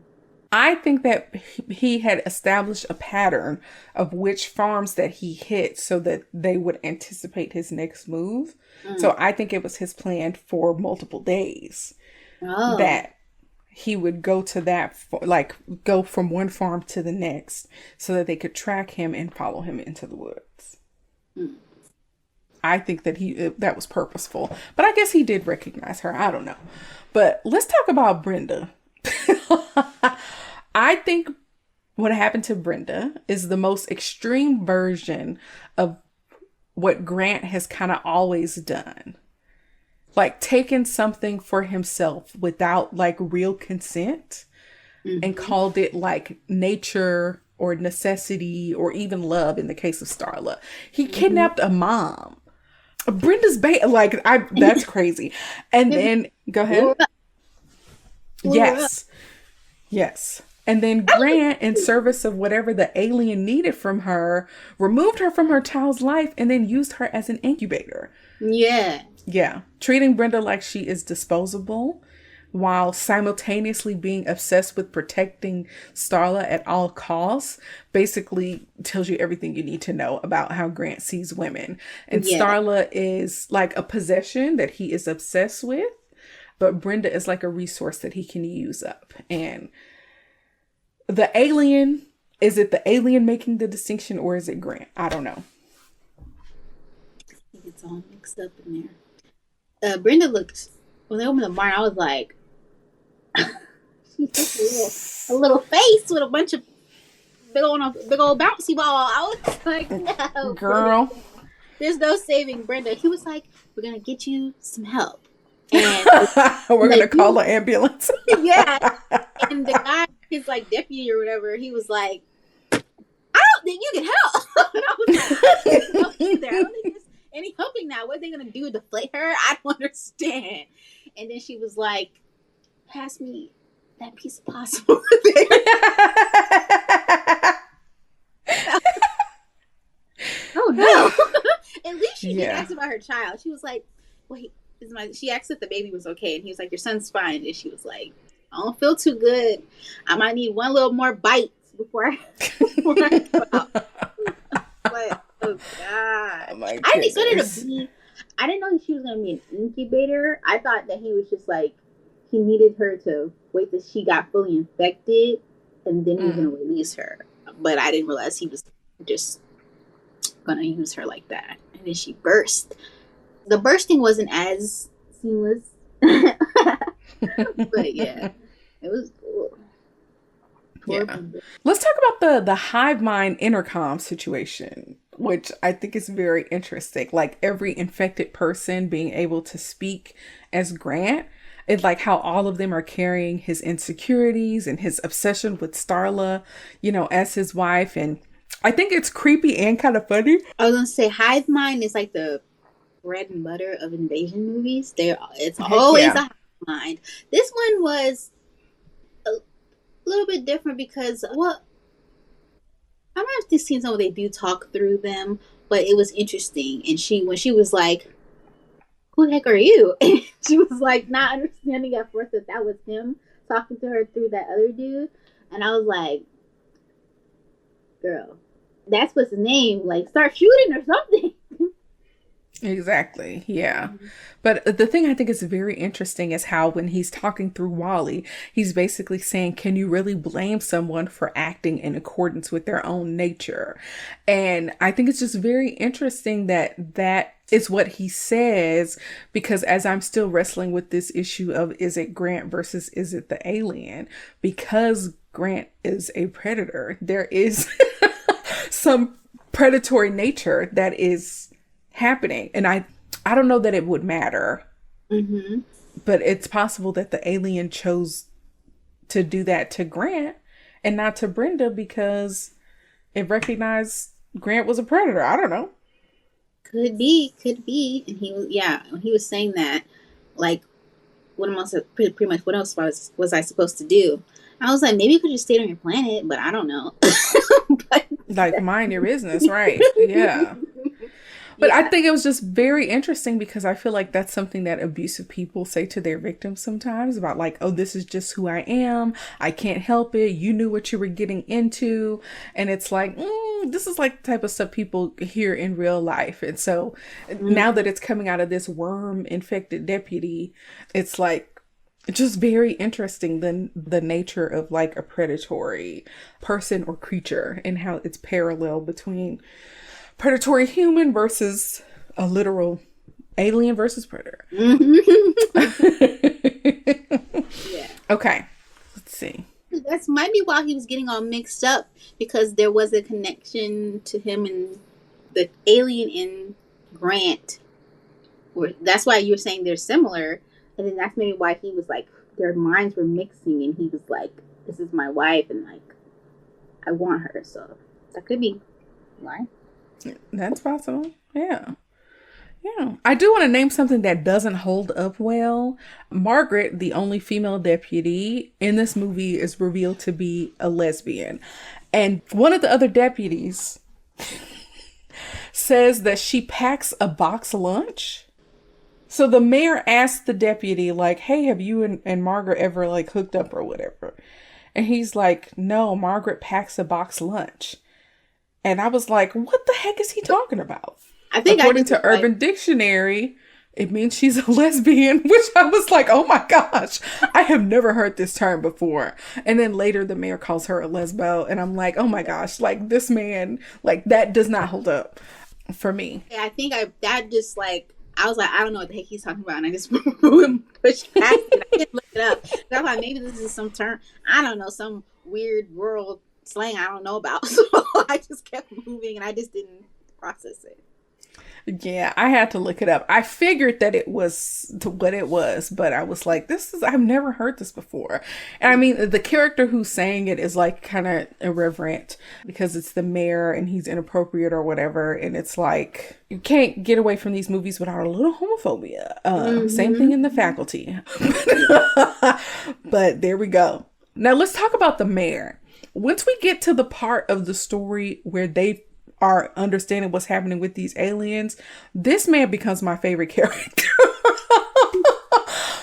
I think that he had established a pattern of which farms that he hit so that they would anticipate his next move. So I think it was his plan for multiple days that he would go to that, like go from one farm to the next so that they could track him and follow him into the woods. I think that that was purposeful, but I guess he did recognize her. I don't know. But let's talk about Brenda. I think what happened to Brenda is the most extreme version of what Grant has kind of always done. Like taken something for himself without like real consent and called it like nature or necessity or even love in the case of Starla. He kidnapped a mom. Brenda's that's crazy. And then go ahead. Yes. And then Grant, in service of whatever the alien needed from her, removed her from her child's life and then used her as an incubator. Yeah. Yeah. Treating Brenda like she is disposable while simultaneously being obsessed with protecting Starla at all costs basically tells you everything you need to know about how Grant sees women. And Starla is like a possession that he is obsessed with, but Brenda is like a resource that he can use up. And the alien, is it the alien making the distinction or is it Grant? I don't know. I think it's all mixed up in there. Brenda looked, when they opened the barn, I was like, she's just a little face with a bunch of big old bouncy ball. I was like, no. Girl. There's no saving Brenda. He was like, we're going to get you some help. And we're going to call an ambulance. Yeah. And the guy, his like deputy or whatever, he was like, I don't think you can help. And I was like, I don't help either. I don't think there's any helping now. What are they gonna do? Deflate her? I don't understand. And then she was like, pass me that piece of pasta over there. Oh no. At least she didn't ask about her child. She was like, wait, she asked if the baby was okay, and he was like, your son's fine. And she was like, I don't feel too good. I might need one little more bite before I go out. But, oh God. Oh my I didn't expect it to be. I didn't know she was going to be an incubator. I thought that he was just like, he needed her to wait till she got fully infected and then he was going to release her. But I didn't realize he was just going to use her like that. And then she burst. The bursting wasn't as seamless. But yeah, it was cool. Yeah. Let's talk about the hive mind intercom situation, which I think is very interesting. Like every infected person being able to speak as Grant. It's like how all of them are carrying his insecurities and his obsession with Starla, as his wife. And I think it's creepy and kind of funny. I was going to say hive mind is like the bread and butter of invasion movies. It's always a hive mind. This one was a little bit different because I might have to see some of they do talk through them, but it was interesting. And when she was like, who the heck are you? And she was like not understanding at first that was him talking to her through that other dude. And I was like, girl, that's what's his name. Like, start shooting or something. Exactly. Yeah. But the thing I think is very interesting is how when he's talking through Wally, he's basically saying, can you really blame someone for acting in accordance with their own nature? And I think it's just very interesting that is what he says, because as I'm still wrestling with this issue of is it Grant versus is it the alien? Because Grant is a predator, there is some predatory nature that is happening, and I don't know that it would matter, but it's possible that the alien chose to do that to Grant and not to Brenda because it recognized Grant was a predator. I don't know. Could be. And he was, when he was saying that, like, what else? Pretty much, what else was I supposed to do? I was like, maybe you could just stay on your planet, but I don't know. Like, mind your business, right? Yeah. But I think it was just very interesting because I feel like that's something that abusive people say to their victims sometimes about like, oh, this is just who I am. I can't help it. You knew what you were getting into. And it's like, this is like the type of stuff people hear in real life. And so now that it's coming out of this worm infected deputy, it's like, just very interesting the nature of like a predatory person or creature and how it's parallel between predatory human versus a literal alien versus predator. Yeah. Okay, let's see. That's might be why he was getting all mixed up, because there was a connection to him and the alien in Grant. That's why you're saying they're similar. And then that's maybe why he was like, their minds were mixing, and he was like, this is my wife, and like, I want her. So that could be why. That's possible. Yeah. Yeah. I do want to name something that doesn't hold up well. Margaret, the only female deputy in this movie, is revealed to be a lesbian. And one of the other deputies says that she packs a box lunch. So the mayor asked the deputy, like, hey, have you and Margaret ever, like, hooked up or whatever? And he's like, no, Margaret packs a box lunch. And I was like, what the heck is he talking about? I think according to Urban Dictionary, it means she's a lesbian, which I was like, oh my gosh, I have never heard this term before. And then later the mayor calls her a lesbo. And I'm like, oh my gosh, like this man, like that does not hold up for me. Yeah, I think that just like, I was like, I don't know what the heck he's talking about. And I just pushed past it. I didn't look it up. I thought maybe this is some term, I don't know, some weird world slang I don't know about. So I just kept moving and I just didn't process it. Yeah, I had to look it up. I figured that it was what it was, but I was like, I've never heard this before. And I mean, the character who's saying it is like kind of irreverent because it's the mayor and he's inappropriate or whatever. And it's like, you can't get away from these movies without a little homophobia. Same thing in The Faculty. But there we go. Now let's talk about the mayor. Once we get to the part of the story where they are understanding what's happening with these aliens, this man becomes my favorite character.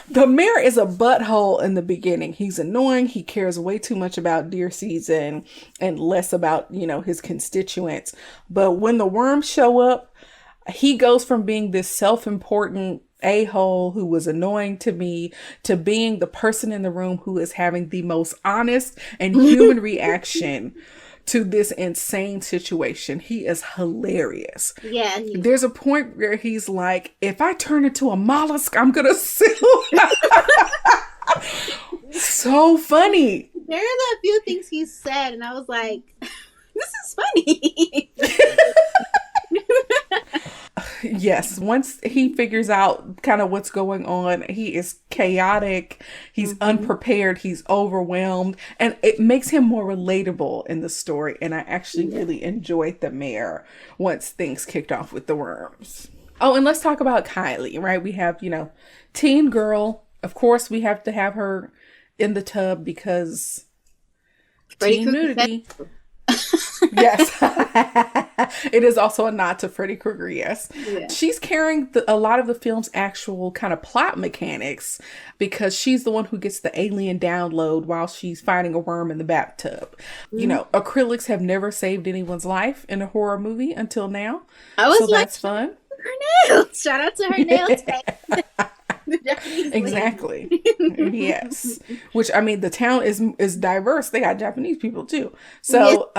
The mayor is a butthole in the beginning. He's annoying. He cares way too much about deer season and less about, his constituents. But when the worms show up, he goes from being this self-important a-hole who was annoying to me to being the person in the room who is having the most honest and human reaction to this insane situation. He is hilarious. Yeah. There's a point where he's like, if I turn into a mollusk, I'm gonna sue. So funny. There are a few things he said, and I was like, this is funny. Yes, once he figures out kind of what's going on, he is chaotic, he's unprepared, he's overwhelmed, and it makes him more relatable in the story. And I actually really enjoyed the mayor once things kicked off with the worms. Oh, and let's talk about Kylie, right? We have, teen girl. Of course, we have to have her in the tub because teen nudity. Yes. It is also a nod to Freddy Krueger, yes. Yeah. She's carrying a lot of the film's actual kind of plot mechanics because she's the one who gets the alien download while she's fighting a worm in the bathtub. Acrylics have never saved anyone's life in a horror movie until now. So that's fun. Her nails. Shout out to her nails. Exactly. Yes. Which, I mean, the town is diverse. They got Japanese people too. So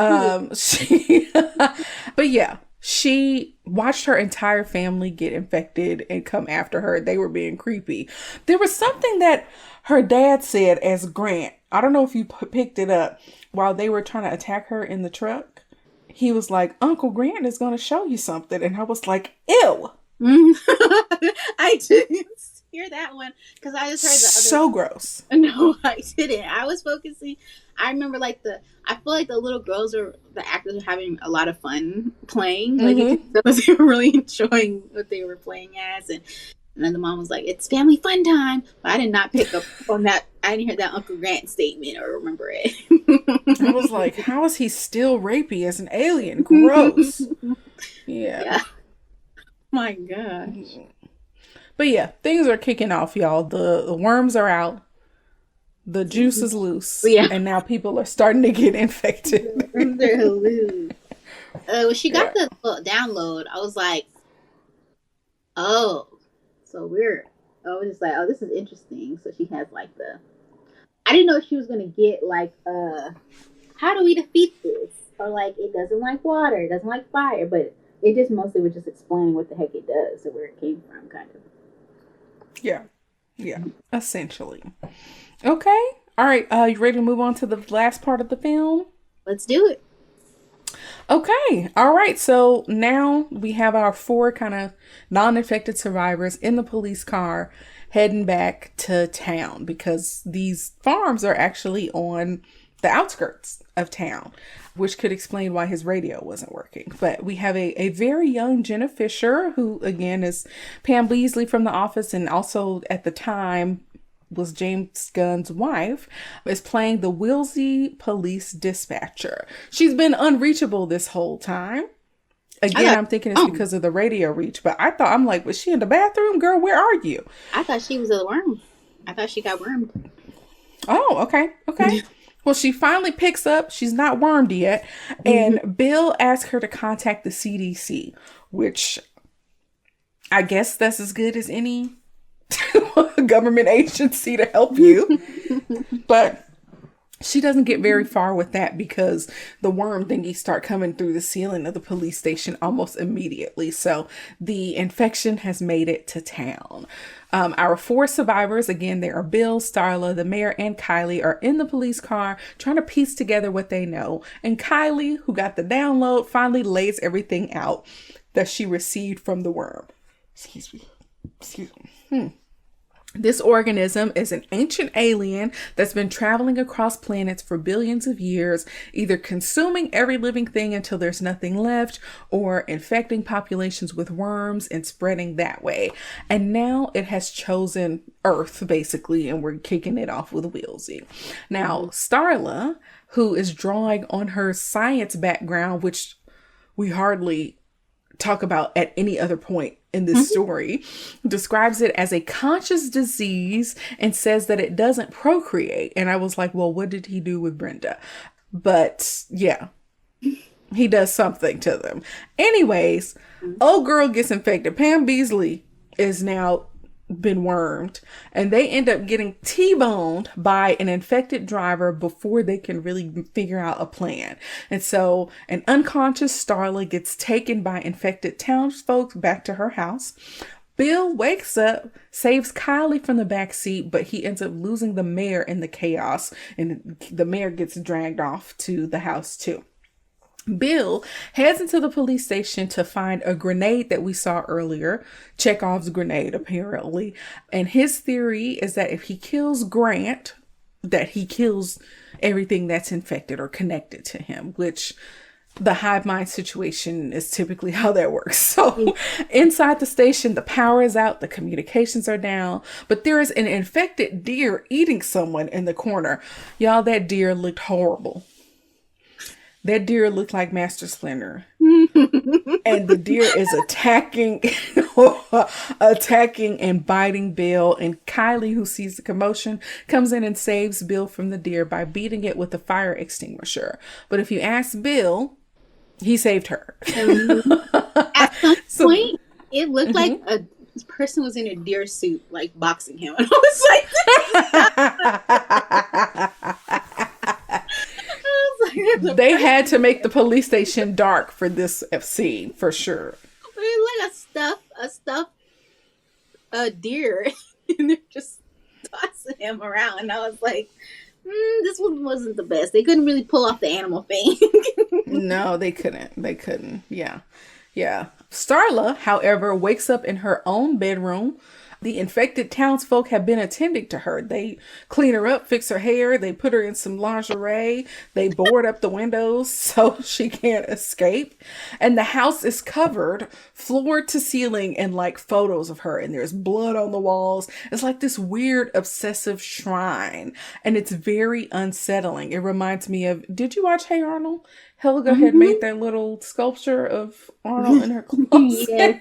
but yeah, she watched her entire family get infected and come after her. They were being creepy. There was something that her dad said as Grant. I don't know if you picked it up while they were trying to attack her in the truck. He was like, Uncle Grant is going to show you something. And I was like, ew. I didn't hear that one because I just heard the other. So gross. No, I didn't. I was focusing. I remember I feel like the little girls the actors are having a lot of fun playing. Like they were really enjoying what they were playing as, and then the mom was like, "It's family fun time." But I did not pick up on that. I didn't hear that Uncle Grant statement or remember it. I was like, "How is he still rapey as an alien? Gross." Yeah. my gosh. But yeah, things are kicking off, y'all. The worms are out. The juice is loose. Yeah. And now people are starting to get infected. They're loose. When she got the download, I was like, oh, so weird. I was just like, oh, this is interesting. So she has like I didn't know if she was going to get like, how do we defeat this? Or like, it doesn't like water, it doesn't like fire, but it just mostly was just explaining what the heck it does and where it came from, kind of. Yeah. Yeah. Essentially. Okay. All right. You ready to move on to the last part of the film? Let's do it. Okay. All right. So now we have our 4 kind of non-infected survivors in the police car heading back to town because these farms are actually on the outskirts of town, which could explain why his radio wasn't working. But we have a very young Jenna Fisher, who again is Pam Beasley from The Office and also at the time was James Gunn's wife, is playing the Wilsey police dispatcher. She's been unreachable this whole time. Again, I'm thinking it's because of the radio reach, but I'm like, was she in the bathroom? Girl, where are you? I thought she was a worm. I thought she got wormed. Oh, okay. Okay. Well, she finally picks up. She's not wormed yet. And Bill asks her to contact the CDC, which I guess that's as good as any government agency to help you. But she doesn't get very far with that because the worm thingies start coming through the ceiling of the police station almost immediately. So the infection has made it to town. Our 4 survivors, again, they are Bill, Starla, the mayor, and Kylie, are in the police car trying to piece together what they know. And Kylie, who got the download, finally lays everything out that she received from the worm. Excuse me. This organism is an ancient alien that's been traveling across planets for billions of years, either consuming every living thing until there's nothing left or infecting populations with worms and spreading that way. And now it has chosen Earth, basically, and we're kicking it off with Wilsey. Now, Starla, who is drawing on her science background, which we hardly talk about at any other point in this story, describes it as a conscious disease and says that it doesn't procreate. And I was like, well, what did he do with Brenda? But yeah, he does something to them. Anyways, old girl gets infected. Pam Beasley is now been wormed, and they end up getting T-boned by an infected driver before they can really figure out a plan. And so an unconscious Starla gets taken by infected townsfolk back to her house. Bill wakes up, saves Kylie from the back seat, but he ends up losing the mayor in the chaos, and the mayor gets dragged off to the house too. Bill heads into the police station to find a grenade that we saw earlier, Chekhov's grenade, apparently. And his theory is that if he kills Grant, that he kills everything that's infected or connected to him, which the hive mind situation is typically how that works. So inside the station, the power is out, the communications are down, but there is an infected deer eating someone in the corner. Y'all, that deer looked horrible. That deer looked like Master Splinter. And the deer is attacking and biting Bill. And Kylie, who sees the commotion, comes in and saves Bill from the deer by beating it with a fire extinguisher. But if you ask Bill, he saved her. At some point, it looked like a person was in a deer suit, like boxing him. And I was like, they had to make the police station dark for this scene, for sure. It's like a stuffed deer, and they're just tossing him around. And I was like, this one wasn't the best. They couldn't really pull off the animal thing. No, they couldn't. Yeah. Starla, however, wakes up in her own bedroom. The infected townsfolk have been attending to her. They clean her up, fix her hair, they put her in some lingerie, they board up the windows so she can't escape. And the house is covered floor to ceiling in like photos of her, and there's blood on the walls. It's like this weird obsessive shrine, and it's very unsettling. It reminds me of, did you watch Hey Arnold? Helga had made that little sculpture of Arnold in her closet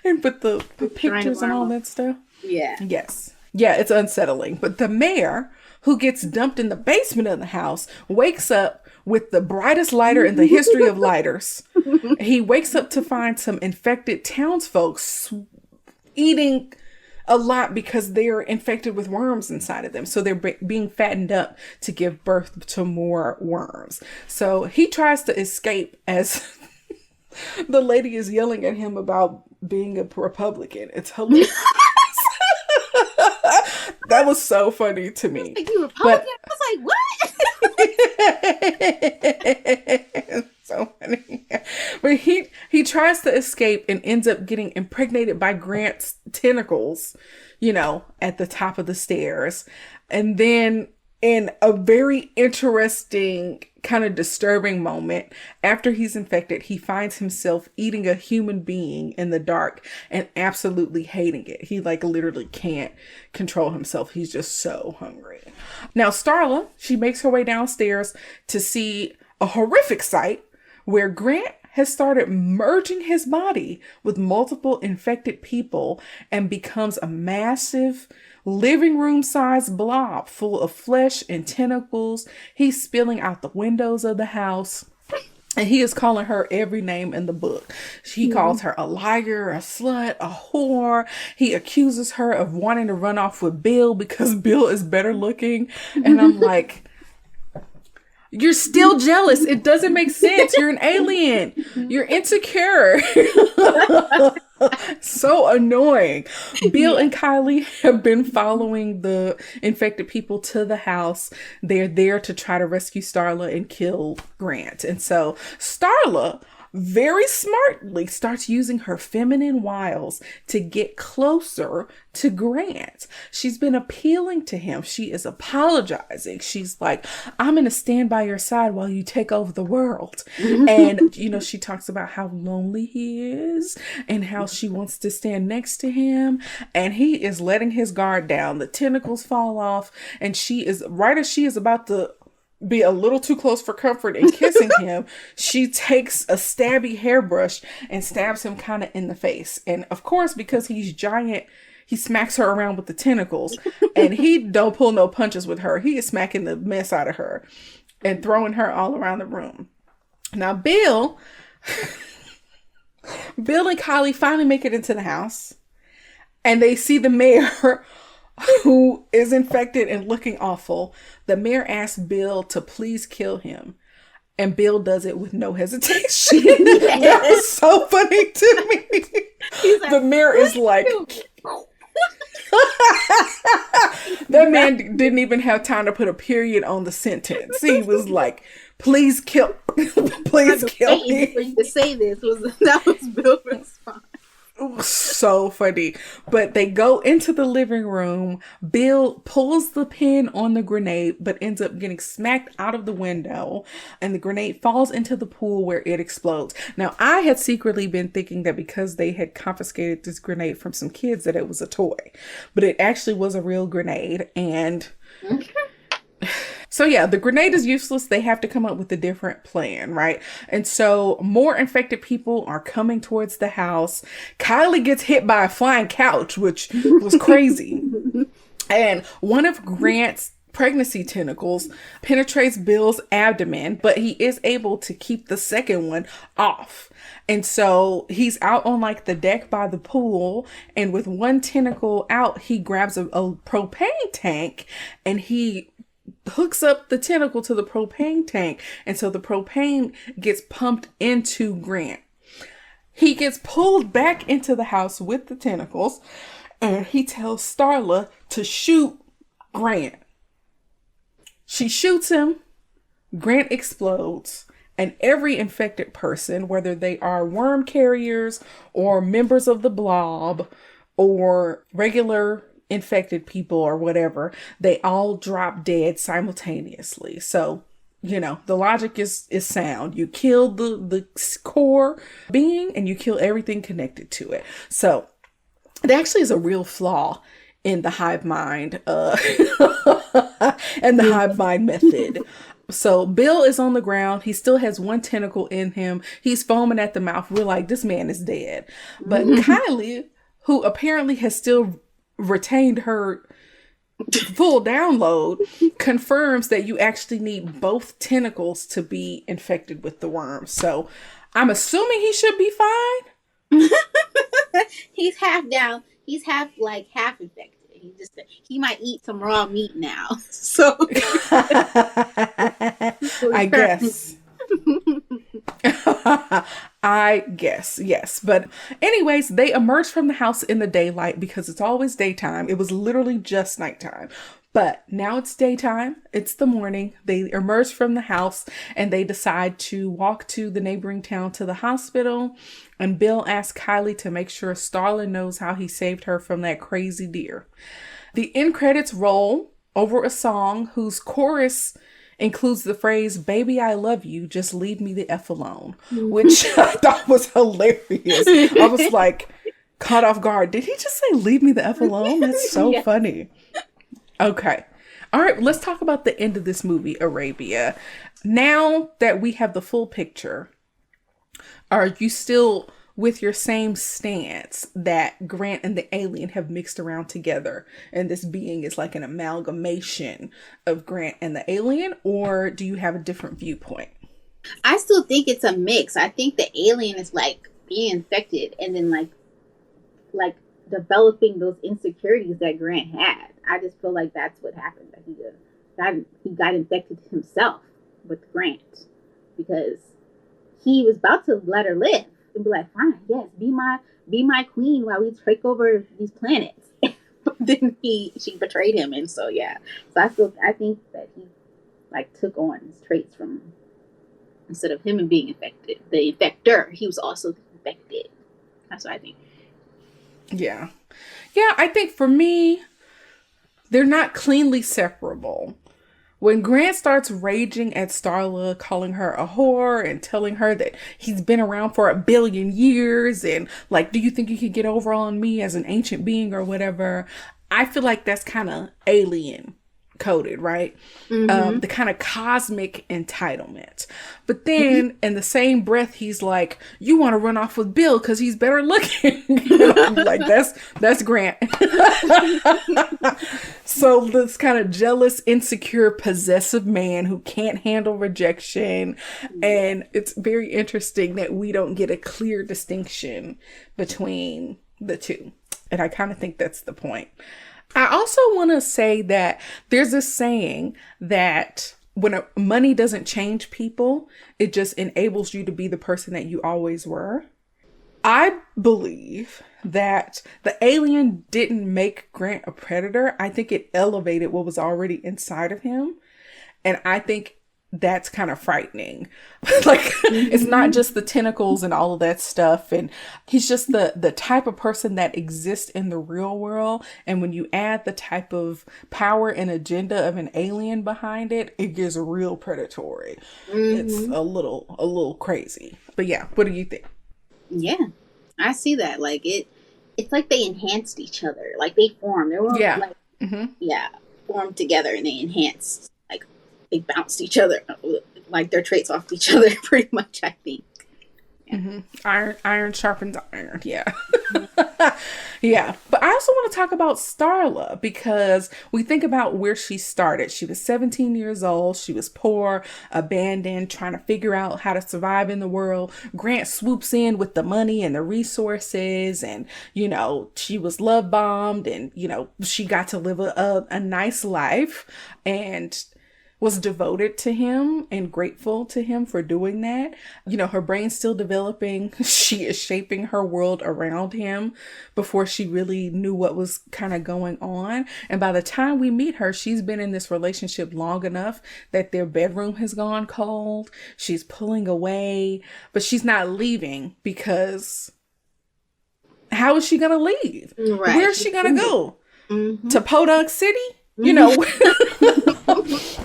and put the pictures and all that stuff. Yeah. Yes. Yeah, it's unsettling. But the mayor, who gets dumped in the basement of the house, wakes up with the brightest lighter in the history of lighters. He wakes up to find some infected townsfolk eating a lot because they're infected with worms inside of them. So they're being fattened up to give birth to more worms. So he tries to escape as the lady is yelling at him about being a Republican. It's hilarious. That was so funny to me. Like, you Republican? I was like, what? So funny. But he tries to escape and ends up getting impregnated by Grant's tentacles, you know, at the top of the stairs. And then in a very interesting, kind of disturbing moment, after he's infected, he finds himself eating a human being in the dark and absolutely hating it. He like literally can't control himself. He's just so hungry. Now, Starla, she makes her way downstairs to see a horrific sight where Grant has started merging his body with multiple infected people and becomes a massive living room sized blob full of flesh and tentacles. He's spilling out the windows of the house. And he is calling her every name in the book. He calls her a liar, a slut, a whore. He accuses her of wanting to run off with Bill because Bill is better looking. And I'm like, you're still jealous. It doesn't make sense. You're an alien. You're insecure. So annoying. Bill and Kylie have been following the infected people to the house. They're there to try to rescue Starla and kill Grant. And so Starla very smartly starts using her feminine wiles to get closer to Grant. She's been appealing to him. She is apologizing. She's like, I'm going to stand by your side while you take over the world. And, you know, she talks about how lonely he is and how she wants to stand next to him. And he is letting his guard down. The tentacles fall off. And she is, right as she is about to be a little too close for comfort and kissing him, she takes a stabby hairbrush and stabs him kind of in the face. And of course, because he's giant, he smacks her around with the tentacles, and he don't pull no punches with her. He is smacking the mess out of her and throwing her all around the room. Now, Bill and Kylie finally make it into the house, and they see the mayor who is infected and looking awful. The mayor asks Bill to please kill him. And Bill does it with no hesitation. Yes. That was so funny to me. Like, the mayor is like... That man didn't even have time to put a period on the sentence. He was like, please kill... please kill me. For you to say this, that was Bill's response. So funny. But they go into the living room. Bill pulls the pin on the grenade, but ends up getting smacked out of the window, and the grenade falls into the pool where it explodes. Now, I had secretly been thinking that because they had confiscated this grenade from some kids that it was a toy, but it actually was a real grenade. And so yeah, the grenade is useless. They have to come up with a different plan, right? And so more infected people are coming towards the house. Kylie gets hit by a flying couch, which was crazy. And one of Grant's pregnancy tentacles penetrates Bill's abdomen, but he is able to keep the second one off. And so he's out on like the deck by the pool, and with one tentacle out, he grabs a propane tank and he hooks up the tentacle to the propane tank, and so the propane gets pumped into Grant. He gets pulled back into the house with the tentacles, and he tells Starla to shoot Grant. She shoots him. Grant explodes, and every infected person, whether they are worm carriers or members of the blob, or regular infected people or whatever, they all drop dead simultaneously. So, you know, the logic is sound. You kill the core being and you kill everything connected to it. So it actually is a real flaw in the hive mind and the hive mind method. So Bill is on the ground. He still has one tentacle in him. He's foaming at the mouth. We're like, this man is dead. But Kylie, who apparently has still retained her full download, confirms that you actually need both tentacles to be infected with the worm. So I'm assuming he should be fine. He's half down. He's half infected. He might eat some raw meat now. So I guess. I guess, yes. But anyways, they emerge from the house in the daylight because it's always daytime. It was literally just nighttime. But now it's daytime. It's the morning. They emerge from the house and they decide to walk to the neighboring town to the hospital. And Bill asks Kylie to make sure Starla knows how he saved her from that crazy deer. The end credits roll over a song whose chorus includes the phrase, "Baby, I love you, just leave me the F alone," which I thought was hilarious. I was like, caught off guard. Did he just say, "Leave me the F alone"? That's so funny. Okay. All right, let's talk about the end of this movie, Arabia. Now that we have the full picture, are you still with your same stance that Grant and the alien have mixed around together and this being is like an amalgamation of Grant and the alien, or do you have a different viewpoint? I still think it's a mix. I think the alien is like being infected and then like developing those insecurities that Grant had. I just feel like that's what happened. That he got infected himself with Grant because he was about to let her live and be like, fine, yes, be my queen while we take over these planets. But then she betrayed him, and so yeah. So I think that he like took on his traits from, instead of him being infected, the infector, he was also infected. That's what I think. Yeah. Yeah, I think for me, they're not cleanly separable. When Grant starts raging at Starla, calling her a whore and telling her that he's been around for 1 billion years and like, do you think you could get over on me as an ancient being or whatever? I feel like that's kind of alien coded, right? The kind of cosmic entitlement. But then in the same breath, he's like, you want to run off with Bill because he's better looking. I'm like, that's Grant. So this kind of jealous, insecure, possessive man who can't handle rejection. And it's very interesting that we don't get a clear distinction between the two. And I kind of think that's the point. I also want to say that there's a saying that when money doesn't change people, it just enables you to be the person that you always were. I believe that the alien didn't make Grant a predator. I think it elevated what was already inside of him. And I think that's kind of frightening. Like, it's not just the tentacles and all of that stuff. And he's just the type of person that exists in the real world. And when you add the type of power and agenda of an alien behind it, it gets real predatory. It's a little crazy. But yeah, what do you think? Yeah, I see that. Like it's like they enhanced each other. Like they formed. They were formed together and they enhanced. They bounced each other, like their traits off each other, pretty much, I think. Yeah. Iron sharpens iron. Yeah. Yeah. But I also want to talk about Starla because we think about where she started. She was 17 years old. She was poor, abandoned, trying to figure out how to survive in the world. Grant swoops in with the money and the resources. And, you know, she was love bombed and, you know, she got to live a nice life and was devoted to him and grateful to him for doing that. You know, her brain's still developing. She is shaping her world around him before she really knew what was kind of going on. And by the time we meet her, she's been in this relationship long enough that their bedroom has gone cold. She's pulling away, but she's not leaving because how is she gonna leave? Right. Where's she gonna go? Mm-hmm. To Podunk City? You know,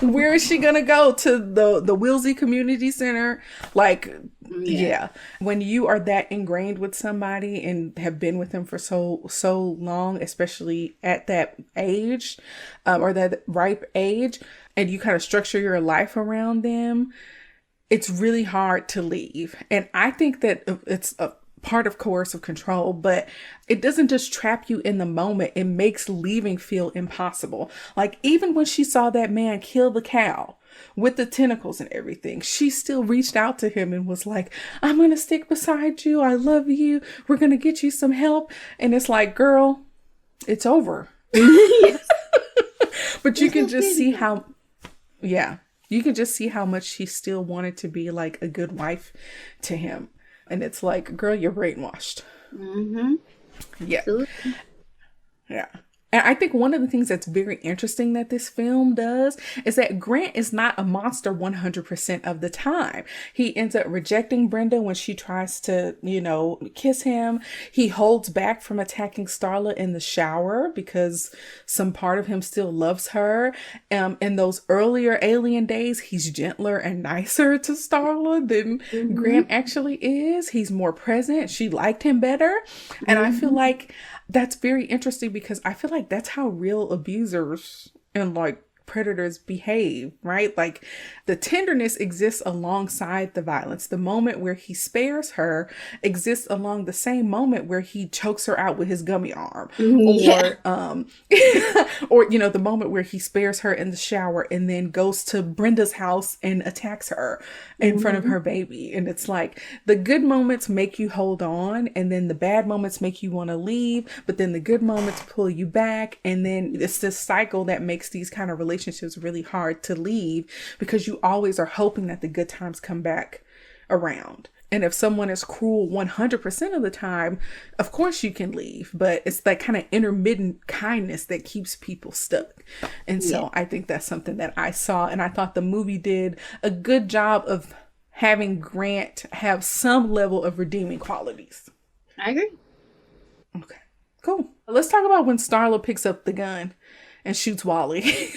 where is she gonna go? To the Wilsey Community Center? Like, yeah. When you are that ingrained with somebody and have been with them for so long, especially at that age, or that ripe age, and you kind of structure your life around them, it's really hard to leave. And I think that it's a part of coercive control, but it doesn't just trap you in the moment. It makes leaving feel impossible. Like, even when she saw that man kill the cow with the tentacles and everything, she still reached out to him and was like, I'm going to stick beside you. I love you. We're going to get you some help. And it's like, girl, it's over. But you can just see how, you can just see how much she still wanted to be like a good wife to him. And it's like, girl, you're brainwashed. Mm-hmm. Yeah. Absolutely. Yeah. And I think one of the things that's very interesting that this film does is that Grant is not a monster 100% of the time. He ends up rejecting Brenda when she tries to, kiss him. He holds back from attacking Starla in the shower because some part of him still loves her. In those earlier Alien days, he's gentler and nicer to Starla than Grant actually is. He's more present. She liked him better. And I feel like that's very interesting because I feel like that's how real abusers and like predators behave, right? Like, the tenderness exists alongside the violence. The moment where he spares her exists along the same moment where he chokes her out with his gummy arm, or the moment where he spares her in the shower and then goes to Brenda's house and attacks her in front of her baby. And it's like, the good moments make you hold on, and then the bad moments make you want to leave, but then the good moments pull you back. And then it's this cycle that makes these kind of relationships really hard to leave, because you always are hoping that the good times come back around. And if someone is cruel 100% of the time, of course you can leave, but it's that kind of intermittent kindness that keeps people stuck. And so I think that's something that I saw, and I thought the movie did a good job of having Grant have some level of redeeming qualities. I agree. Okay, cool. Let's talk about when Starla picks up the gun and shoots Wally.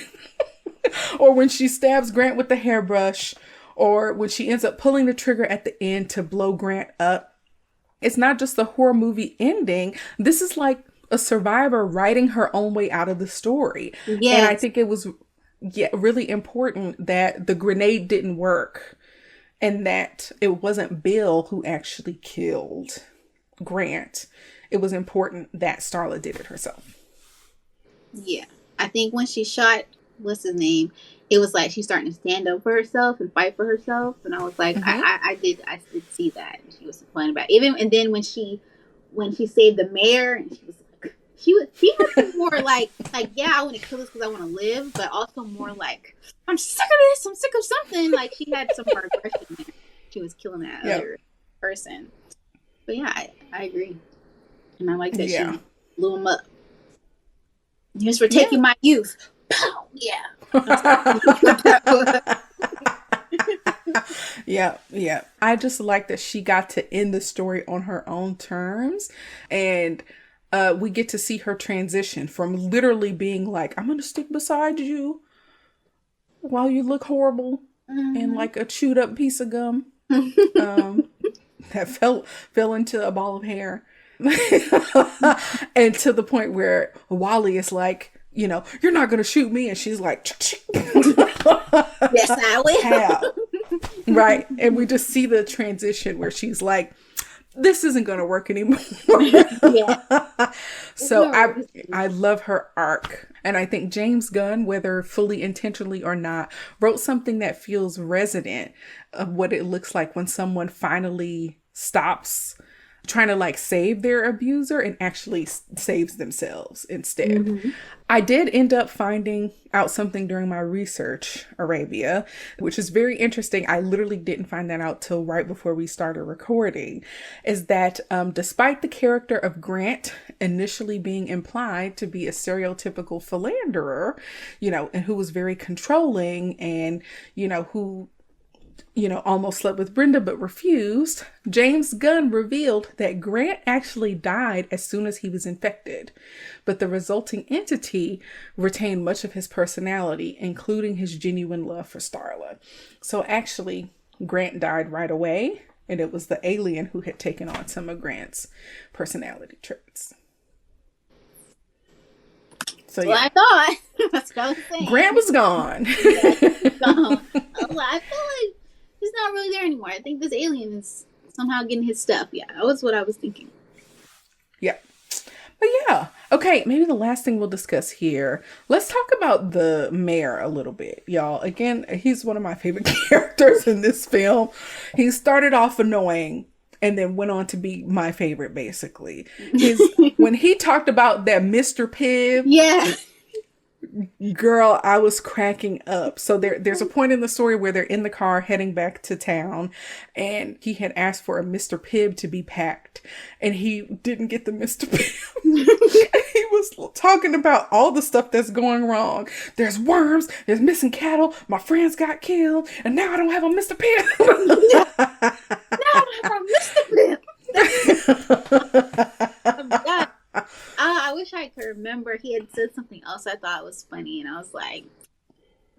Or when she stabs Grant with the hairbrush, or when she ends up pulling the trigger at the end to blow Grant up. It's not just the horror movie ending. This is like a survivor writing her own way out of the story. Yes. And I think it was really important that the grenade didn't work, and that it wasn't Bill who actually killed Grant. It was important that Starla did it herself. Yeah. I think when she shot, what's his name, it was like she's starting to stand up for herself and fight for herself. And I was like, I did see that. And she was complaining about it. And then when she saved the mayor, and she was like, she was more like, yeah, I want to kill this because I want to live, but also more like, I'm sick of this, I'm sick of something. Like, she had some more aggression there. She was killing that other person. But yeah, I agree. And I like that she blew him up. Just for taking my youth. Pow! Yeah. Yeah. I just like that she got to end the story on her own terms, and we get to see her transition from literally being like, I'm gonna stick beside you while you look horrible and like a chewed up piece of gum that fell into a ball of hair, and to the point where Wally is like, you're not going to shoot me. And she's like, yes, I will. Right. And we just see the transition where she's like, this isn't going to work anymore. So I love her arc. And I think James Gunn, whether fully intentionally or not, wrote something that feels resonant of what it looks like when someone finally stops trying to like save their abuser and actually saves themselves instead. I did end up finding out something during my research, Arabia, which is very interesting. I literally didn't find that out till right before we started recording, is that despite the character of Grant initially being implied to be a stereotypical philanderer, and who was very controlling and, who almost slept with Brenda but refused, James Gunn revealed that Grant actually died as soon as he was infected, but the resulting entity retained much of his personality, including his genuine love for Starla. So actually, Grant died right away, and it was the alien who had taken on some of Grant's personality traits. So well, I thought. That's what I was saying. Grant was gone. Yeah, he's gone. I feel like he's not really there anymore. I think this alien is somehow getting his stuff. Yeah, that was what I was thinking. Yeah. But yeah. Okay, maybe the last thing we'll discuss here. Let's talk about the mayor a little bit, y'all. Again, he's one of my favorite characters in this film. He started off annoying and then went on to be my favorite, basically. When he talked about that Mr. Pibb. Yeah. Girl, I was cracking up. So there's a point in the story where they're in the car heading back to town, and he had asked for a Mr. Pibb to be packed, and he didn't get the Mr. Pibb. He was talking about all the stuff that's going wrong. There's worms, there's missing cattle, my friends got killed, and now I don't have a Mr. Pibb. Now I don't have a Mr. Pibb. Oh, God. I wish I could remember. He had said something else I thought was funny, and I was like,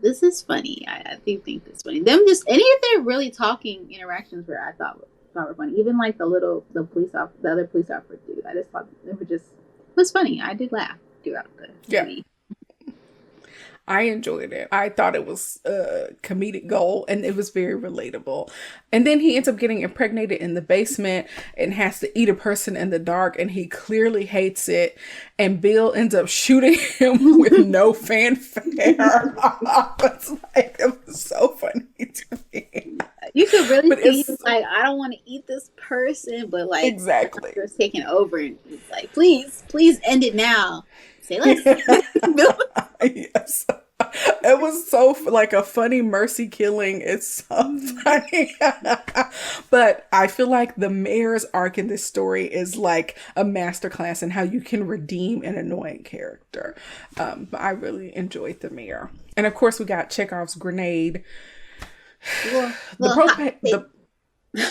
"This is funny." I do think this is funny. Them just any of their really talking interactions where I thought were funny. Even like the other police officer dude. I just thought it was funny. I did laugh throughout the movie. I enjoyed it. I thought it was a comedic gold, and it was very relatable. And then he ends up getting impregnated in the basement and has to eat a person in the dark, and he clearly hates it. And Bill ends up shooting him with no fanfare. It was so funny to me. You could really see he was like, I don't want to eat this person, but like exactly, he was taking over, and he's like, please end it now. Say less. Yes. It was so like a funny mercy killing. It's so funny. But I feel like the mayor's arc in this story is like a masterclass in how you can redeem an annoying character. But I really enjoyed the mayor. And of course we got Chekhov's grenade.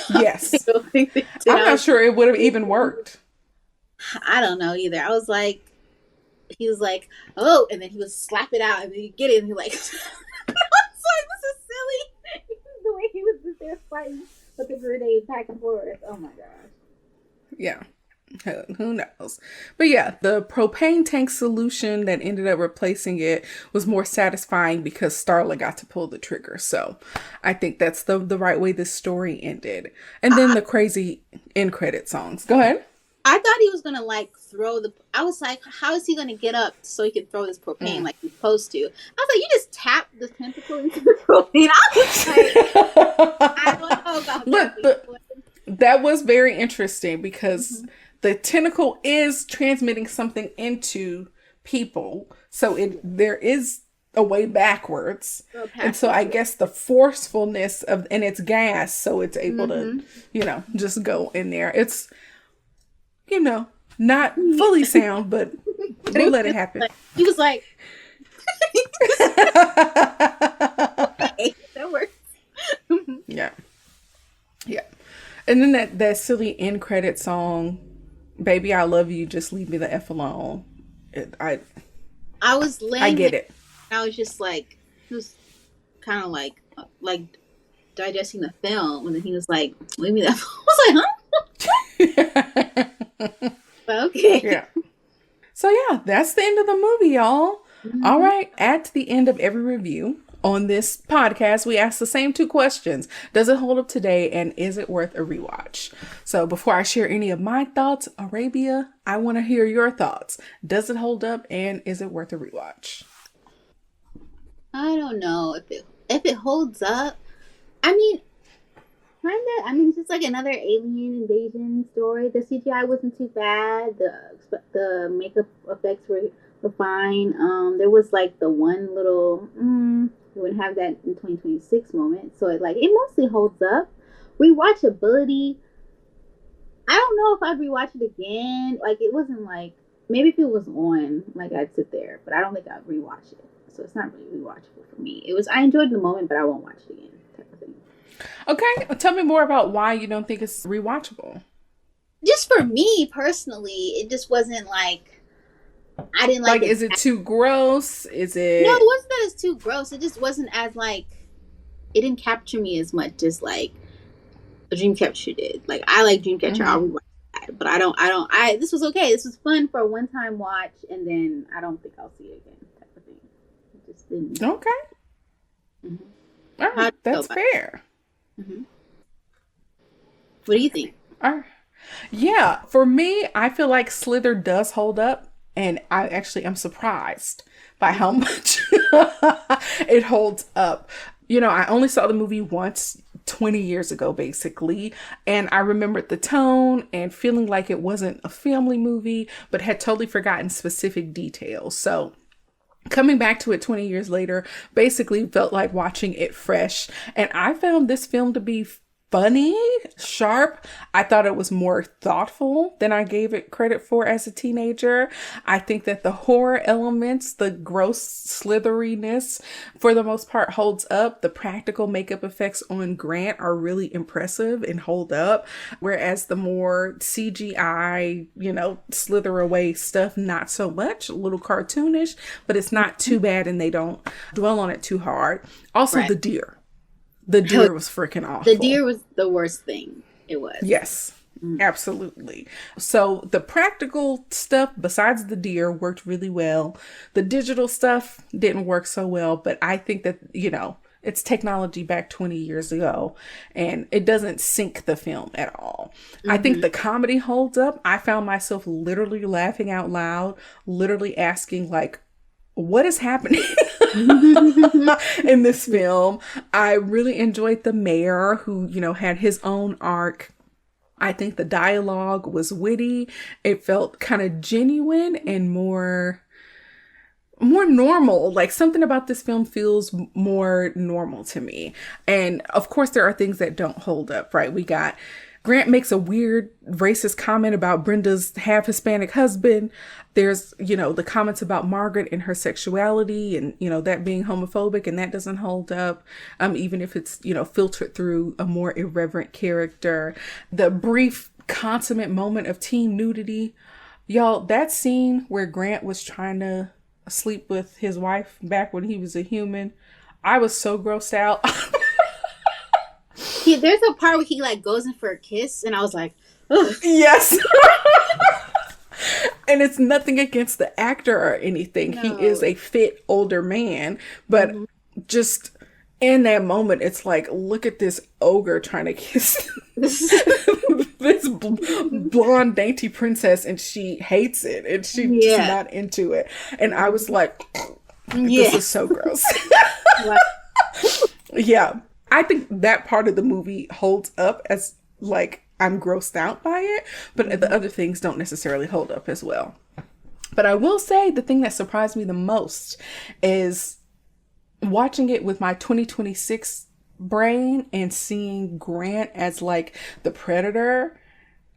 Yes. I'm not sure it would have even worked. I don't know either. I was like, he was like, oh, and then he would slap it out, and then you get it, and you're like, I was like, this is silly. The way he was just there fighting with the grenade back and forth. Oh my gosh. Yeah. Who knows? But yeah, the propane tank solution that ended up replacing it was more satisfying because Starla got to pull the trigger. So I think that's the right way this story ended. And then the crazy end credit songs. Go ahead. I thought he was gonna like throw I was like, how is he gonna get up so he can throw this propane like he's supposed to? I was like, you just tap the tentacle into the propane. I was like, I don't know about Look, that was very interesting because the tentacle is transmitting something into people, so there is a way backwards, and so I guess the forcefulness of and it's gas, so it's able to just go in there. It's not fully sound, but we'll let it happen. He was like, okay, that works. Yeah. And then that silly end credit song, "Baby, I Love You, Just Leave Me the F Alone." I was laying. I get it. I was just like, he was kind of like digesting the film, and then he was like, "Leave me that." I was like, huh? Okay. Yeah. So yeah, that's the end of the movie, y'all. All right. At the end of every review on this podcast, we ask the same two questions. Does it hold up today, and is it worth a rewatch? So before I share any of my thoughts, Arabia, I want to hear your thoughts. Does it hold up, and is it worth a rewatch? I don't know if it holds up. I mean, it's just like another alien invasion story. The CGI wasn't too bad. The makeup effects were fine. There was like the one little you wouldn't have that in 2026 moment. So it mostly holds up. Rewatchability, I don't know if I'd rewatch it again. Like, it wasn't like, maybe if it was on, like, I'd sit there, but I don't think I'd rewatch it. So it's not really rewatchable for me. I enjoyed the moment, but I won't watch it again, type of thing. Okay, tell me more about why you don't think it's rewatchable. Just for me personally, it just wasn't like I didn't like Like, the. is it too gross? Is No, it it wasn't that it's too gross. It just wasn't as like it didn't capture me as much as like a Dreamcatcher did. Like I like Dreamcatcher, I'll rewatch that, but I this was okay. This was fun for a one time watch, and then I don't think I'll see it again. Type of thing. It just didn't. okay? Mm-hmm. All right, that's fair. Mm-hmm. What do you think? All right. Yeah, for me, I feel like Slither does hold up, and I actually am surprised by how much it holds up. You know, I only saw the movie once 20 years ago, basically, and I remembered the tone and feeling like it wasn't a family movie, but had totally forgotten specific details. So coming back to it 20 years later basically felt like watching it fresh. And I found this film to be funny, sharp. I thought it was more thoughtful than I gave it credit for as a teenager. I think that the horror elements, the gross slitheriness, for the most part holds up. The practical makeup effects on Grant are really impressive and hold up. Whereas the more CGI, slither away stuff, not so much, a little cartoonish, but it's not too bad and they don't dwell on it too hard. Also, Right. the deer. The deer was freaking awful. The deer was the worst thing. It was. Yes, absolutely. So the practical stuff besides the deer worked really well. The digital stuff didn't work so well, but I think that, it's technology back 20 years ago and it doesn't sink the film at all. I think the comedy holds up. I found myself literally laughing out loud, literally asking like, what is happening in this film? I really enjoyed the mayor who, had his own arc. I think the dialogue was witty. It felt kind of genuine and more normal. Like something about this film feels more normal to me. And of course, there are things that don't hold up, right? We got Grant makes a weird racist comment about Brenda's half Hispanic husband. There's, the comments about Margaret and her sexuality and, that being homophobic, and that doesn't hold up. Even if it's, filtered through a more irreverent character. The brief consummate moment of teen nudity. Y'all, that scene where Grant was trying to sleep with his wife back when he was a human, I was so grossed out. There's a part where he like goes in for a kiss, and I was like, ugh. Yes. And it's nothing against the actor or anything. No. He is a fit older man, but just in that moment, it's like, look at this ogre trying to kiss this blonde dainty princess, and she hates it, and she's just not into it. And I was like, this is so gross. Yeah. I think that part of the movie holds up as like I'm grossed out by it, but the other things don't necessarily hold up as well. But I will say the thing that surprised me the most is watching it with my 2026 brain and seeing Grant as like the predator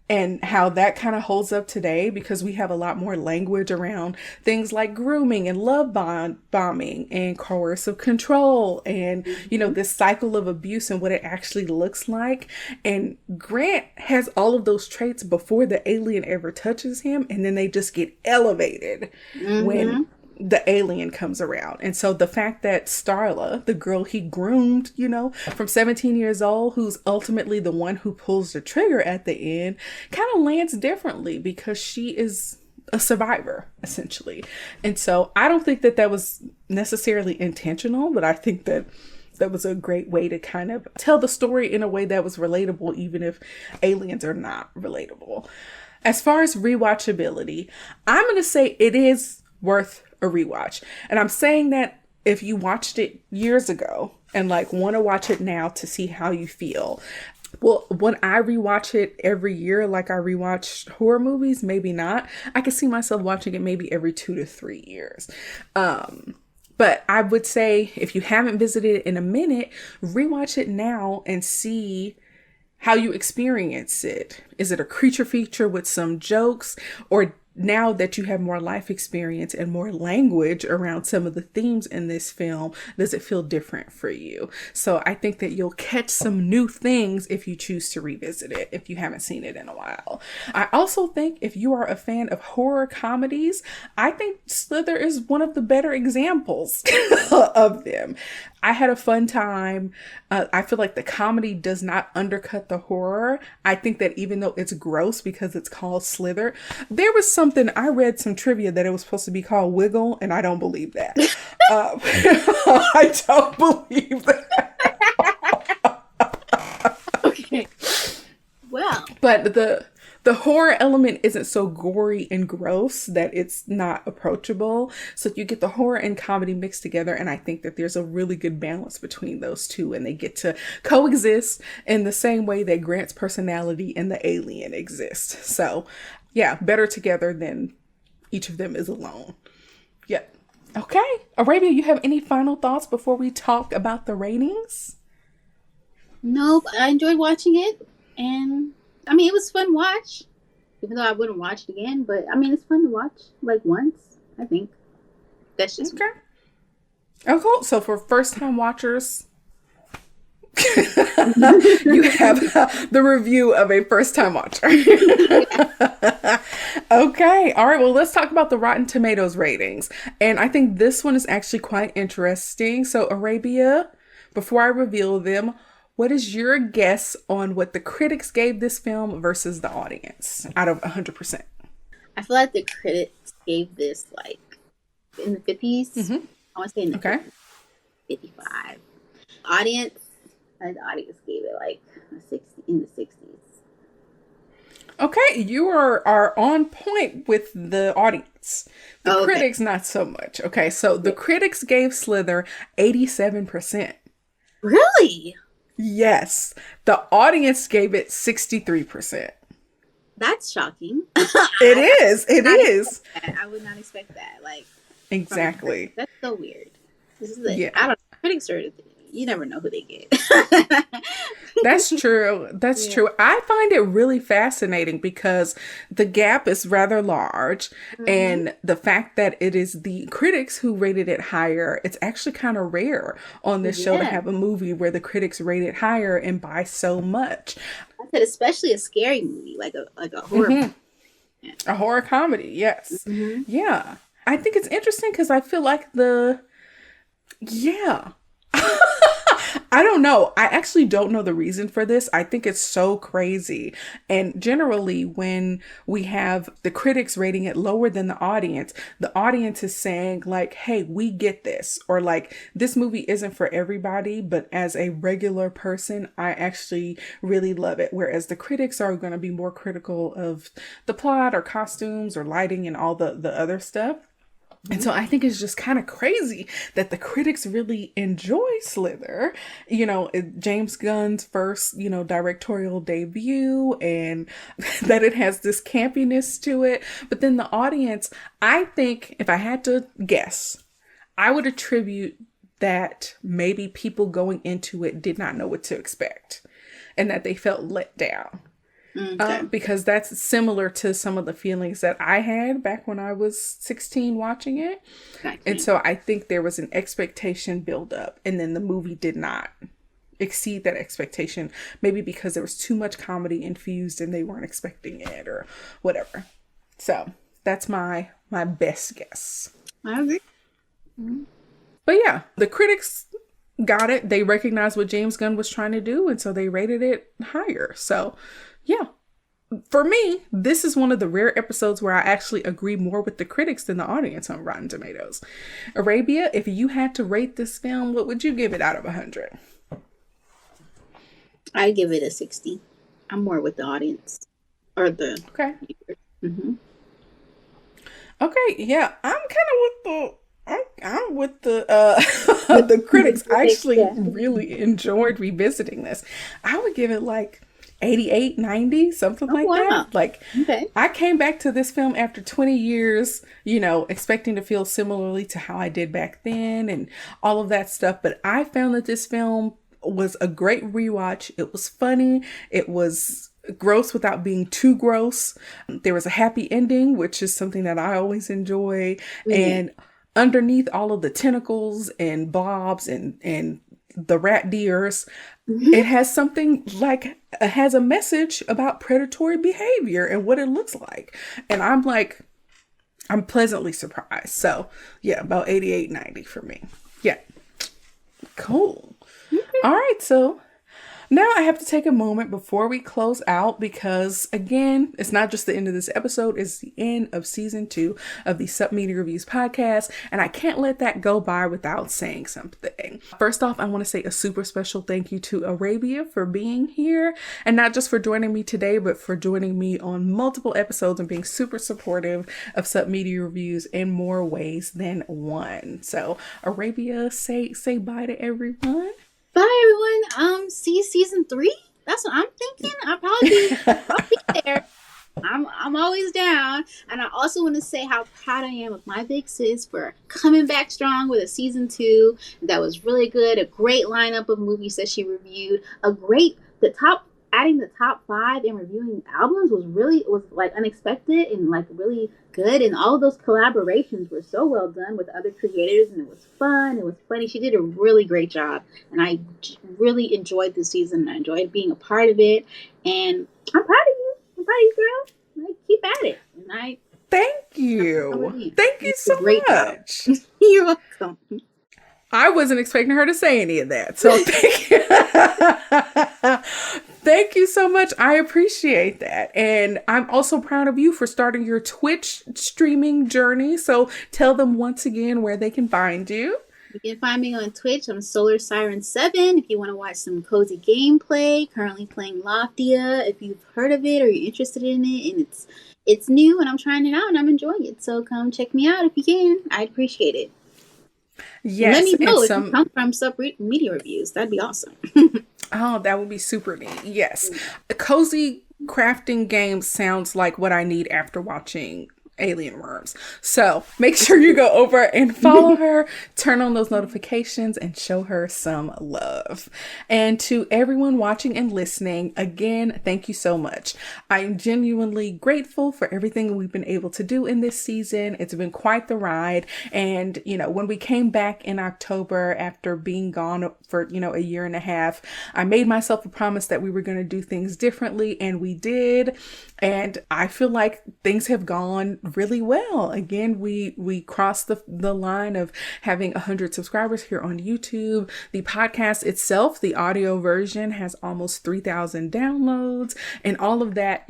and how that kind of holds up today, because we have a lot more language around things like grooming and love bombing and coercive control and, this cycle of abuse and what it actually looks like. And Grant has all of those traits before the alien ever touches him. And then they just get elevated when the alien comes around. And so the fact that Starla, the girl he groomed, from 17 years old, who's ultimately the one who pulls the trigger at the end, kind of lands differently because she is a survivor, essentially. And so I don't think that that was necessarily intentional, but I think that that was a great way to kind of tell the story in a way that was relatable, even if aliens are not relatable. As far as rewatchability, I'm going to say it is worth a rewatch. And I'm saying that if you watched it years ago and like want to watch it now to see how you feel. Well, when I rewatch it every year, like I rewatch horror movies, maybe not. I can see myself watching it maybe every 2 to 3 years. But I would say if you haven't visited it in a minute, rewatch it now and see how you experience it. Is it a creature feature with some jokes, or now that you have more life experience and more language around some of the themes in this film, does it feel different for you? So I think that you'll catch some new things if you choose to revisit it, if you haven't seen it in a while. I also think if you are a fan of horror comedies, I think Slither is one of the better examples of them. I had a fun time. I feel like the comedy does not undercut the horror. I think that even though it's gross because it's called Slither, there was something, I read some trivia that it was supposed to be called Wiggle, and I don't believe that. I don't believe that. Okay. Well. But the horror element isn't so gory and gross that it's not approachable. So you get the horror and comedy mixed together. And I think that there's a really good balance between those two. And they get to coexist in the same way that Grant's personality and the alien exist. So yeah, better together than each of them is alone. Yeah. Okay. Arabia, you have any final thoughts before we talk about the ratings? Nope. I enjoyed watching it. And I mean, it was fun to watch, even though I wouldn't watch it again. But I mean, it's fun to watch like once, I think. That's just okay. Oh, cool. So for first time watchers, you have the review of a first time watcher. Okay. All right. Well, let's talk about the Rotten Tomatoes ratings. And I think this one is actually quite interesting. So Arabia, before I reveal them, what is your guess on what the critics gave this film versus the audience out of 100%? I feel like the critics gave this like in the 50s. Mm-hmm. I want to say in the 50s, 55. Audience, the audience gave it like a 60 in the 60s. Okay, you are on point with the audience. The critics, not so much. Okay, so the critics gave Slither 87%. Really? Yes. The audience gave it 63%. That's shocking. It is. It is. I would not expect that. Like, exactly. That's so weird. This is I don't know. Critics are, you never know who they get. That's true. That's true. I find it really fascinating because the gap is rather large. Mm-hmm. And the fact that it is the critics who rated it higher, it's actually kind of rare on this show to have a movie where the critics rate it higher and by so much. I said, especially a scary movie, like a horror movie. Yeah. A horror comedy, yes. Mm-hmm. Yeah. I think it's interesting because I feel like I don't know. I actually don't know the reason for this. I think it's so crazy. And generally, when we have the critics rating it lower than the audience is saying like, hey, we get this. Or like, this movie isn't for everybody, but as a regular person, I actually really love it. Whereas the critics are going to be more critical of the plot or costumes or lighting and all the other stuff. And so I think it's just kind of crazy that the critics really enjoy Slither, James Gunn's first, directorial debut, and that it has this campiness to it. But then the audience, I think if I had to guess, I would attribute that maybe people going into it did not know what to expect and that they felt let down. Okay. Because that's similar to some of the feelings that I had back when I was 16 watching it. Okay. And so I think there was an expectation build up and then the movie did not exceed that expectation. Maybe because there was too much comedy infused and they weren't expecting it or whatever. So that's my best guess. I agree. Mm-hmm. But yeah, the critics got it. They recognized what James Gunn was trying to do. And so they rated it higher. So yeah, for me, this is one of the rare episodes where I actually agree more with the critics than the audience on Rotten Tomatoes. Arabia, if you had to rate this film, what would you give it out of 100? I'd give it a 60. I'm more with the audience. Or the... Okay. Mm-hmm. Okay, yeah. I'm with the the critics. I actually really enjoyed revisiting this. I would give it like 88, 90, something like that. Like, I came back to this film after 20 years, expecting to feel similarly to how I did back then and all of that stuff. But I found that this film was a great rewatch. It was funny. It was gross without being too gross. There was a happy ending, which is something that I always enjoy. And underneath all of the tentacles and blobs and the rat deers, it has something like, it has a message about predatory behavior and what it looks like. And I'm pleasantly surprised. So yeah, about 88, 90 for me. Yeah. Cool. All right. So now I have to take a moment before we close out because, again, it's not just the end of this episode, it's the end of season 2 of the Sup Media Reviews podcast, and I can't let that go by without saying something. First off, I want to say a super special thank you to Arabia for being here, and not just for joining me today, but for joining me on multiple episodes and being super supportive of Sup Media Reviews in more ways than one. So, Arabia, say bye to everyone. Bye, everyone. See season 3. That's what I'm thinking. I'll be there. I'm always down. And I also want to say how proud I am of my big sis for coming back strong with a season 2 that was really good. A great lineup of movies that she reviewed. Adding the top 5 and reviewing albums was like unexpected and like really good. And all of those collaborations were so well done with other creators, and it was fun. It was funny. She did a really great job, and I really enjoyed this season. I enjoyed being a part of it, and I'm proud of you. I'm proud of you, girl. Like, keep at it. And thank you. Thank you so much. You're welcome. I wasn't expecting her to say any of that. So thank you. Thank you so much. I appreciate that. And I'm also proud of you for starting your Twitch streaming journey. So tell them once again where they can find you. You can find me on Twitch. I'm Solar Siren 7 if you want to watch some cozy gameplay. Currently playing Loftia if you've heard of it or you're interested in it. And it's new and I'm trying it out and I'm enjoying it. So come check me out if you can. I'd appreciate it. Yes. Let me know if you come from Sup Media Reviews. That'd be awesome. Oh, that would be super neat. Yes. A cozy crafting game sounds like what I need after watching Alien Worms. So make sure you go over and follow her, turn on those notifications, and show her some love. And to everyone watching and listening, again, thank you so much. I am genuinely grateful for everything we've been able to do in this season. It's been quite the ride. And, when we came back in October after being gone for, a year and a half, I made myself a promise that we were going to do things differently, and we did. And I feel like things have gone really well. Again, we crossed the line of having 100 subscribers here on YouTube. The podcast itself, the audio version, has almost 3,000 downloads, and all of that,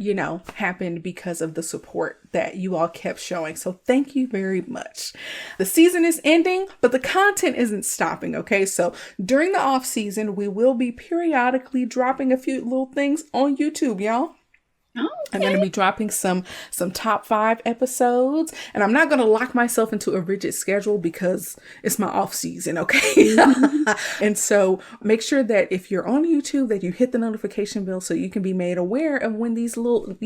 happened because of the support that you all kept showing. So thank you very much. The season is ending, but the content isn't stopping. Okay. So during the off season, we will be periodically dropping a few little things on YouTube, y'all. Okay. I'm going to be dropping some top 5 episodes, and I'm not going to lock myself into a rigid schedule because it's my off season. Okay. And so make sure that if you're on YouTube that you hit the notification bell so you can be made aware of when these little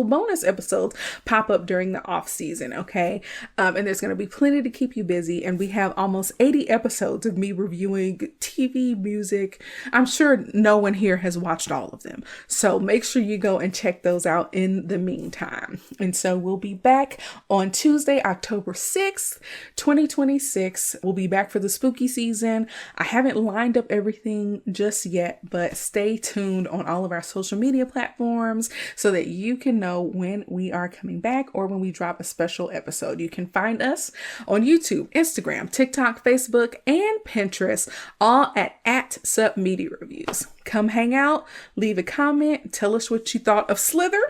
bonus episodes pop up during the off season. Okay. And there's going to be plenty to keep you busy. And we have almost 80 episodes of me reviewing TV, music. I'm sure no one here has watched all of them. So make sure you go and check those out in the meantime. And so we'll be back on Tuesday, October 6th, 2026. We'll be back for the spooky season. I haven't lined up everything just yet, but stay tuned on all of our social media platforms so that you can know when we are coming back or when we drop a special episode. You can find us on YouTube, Instagram, TikTok, Facebook, and Pinterest, all at Sup Media Reviews. Come hang out, leave a comment, tell us what you thought of Slither,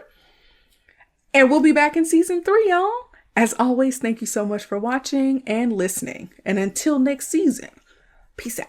and we'll be back in season 3, y'all. As always, thank you so much for watching and listening. And until next season, peace out.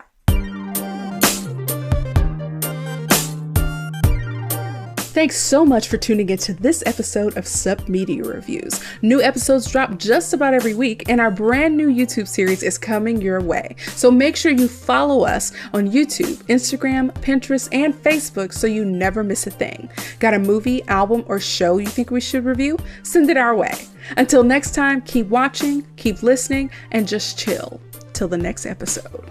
Thanks so much for tuning into this episode of Sup Media Reviews. New episodes drop just about every week, and our brand new YouTube series is coming your way. So make sure you follow us on YouTube, Instagram, Pinterest, and Facebook so you never miss a thing. Got a movie, album, or show you think we should review? Send it our way. Until next time, keep watching, keep listening, and just chill till the next episode.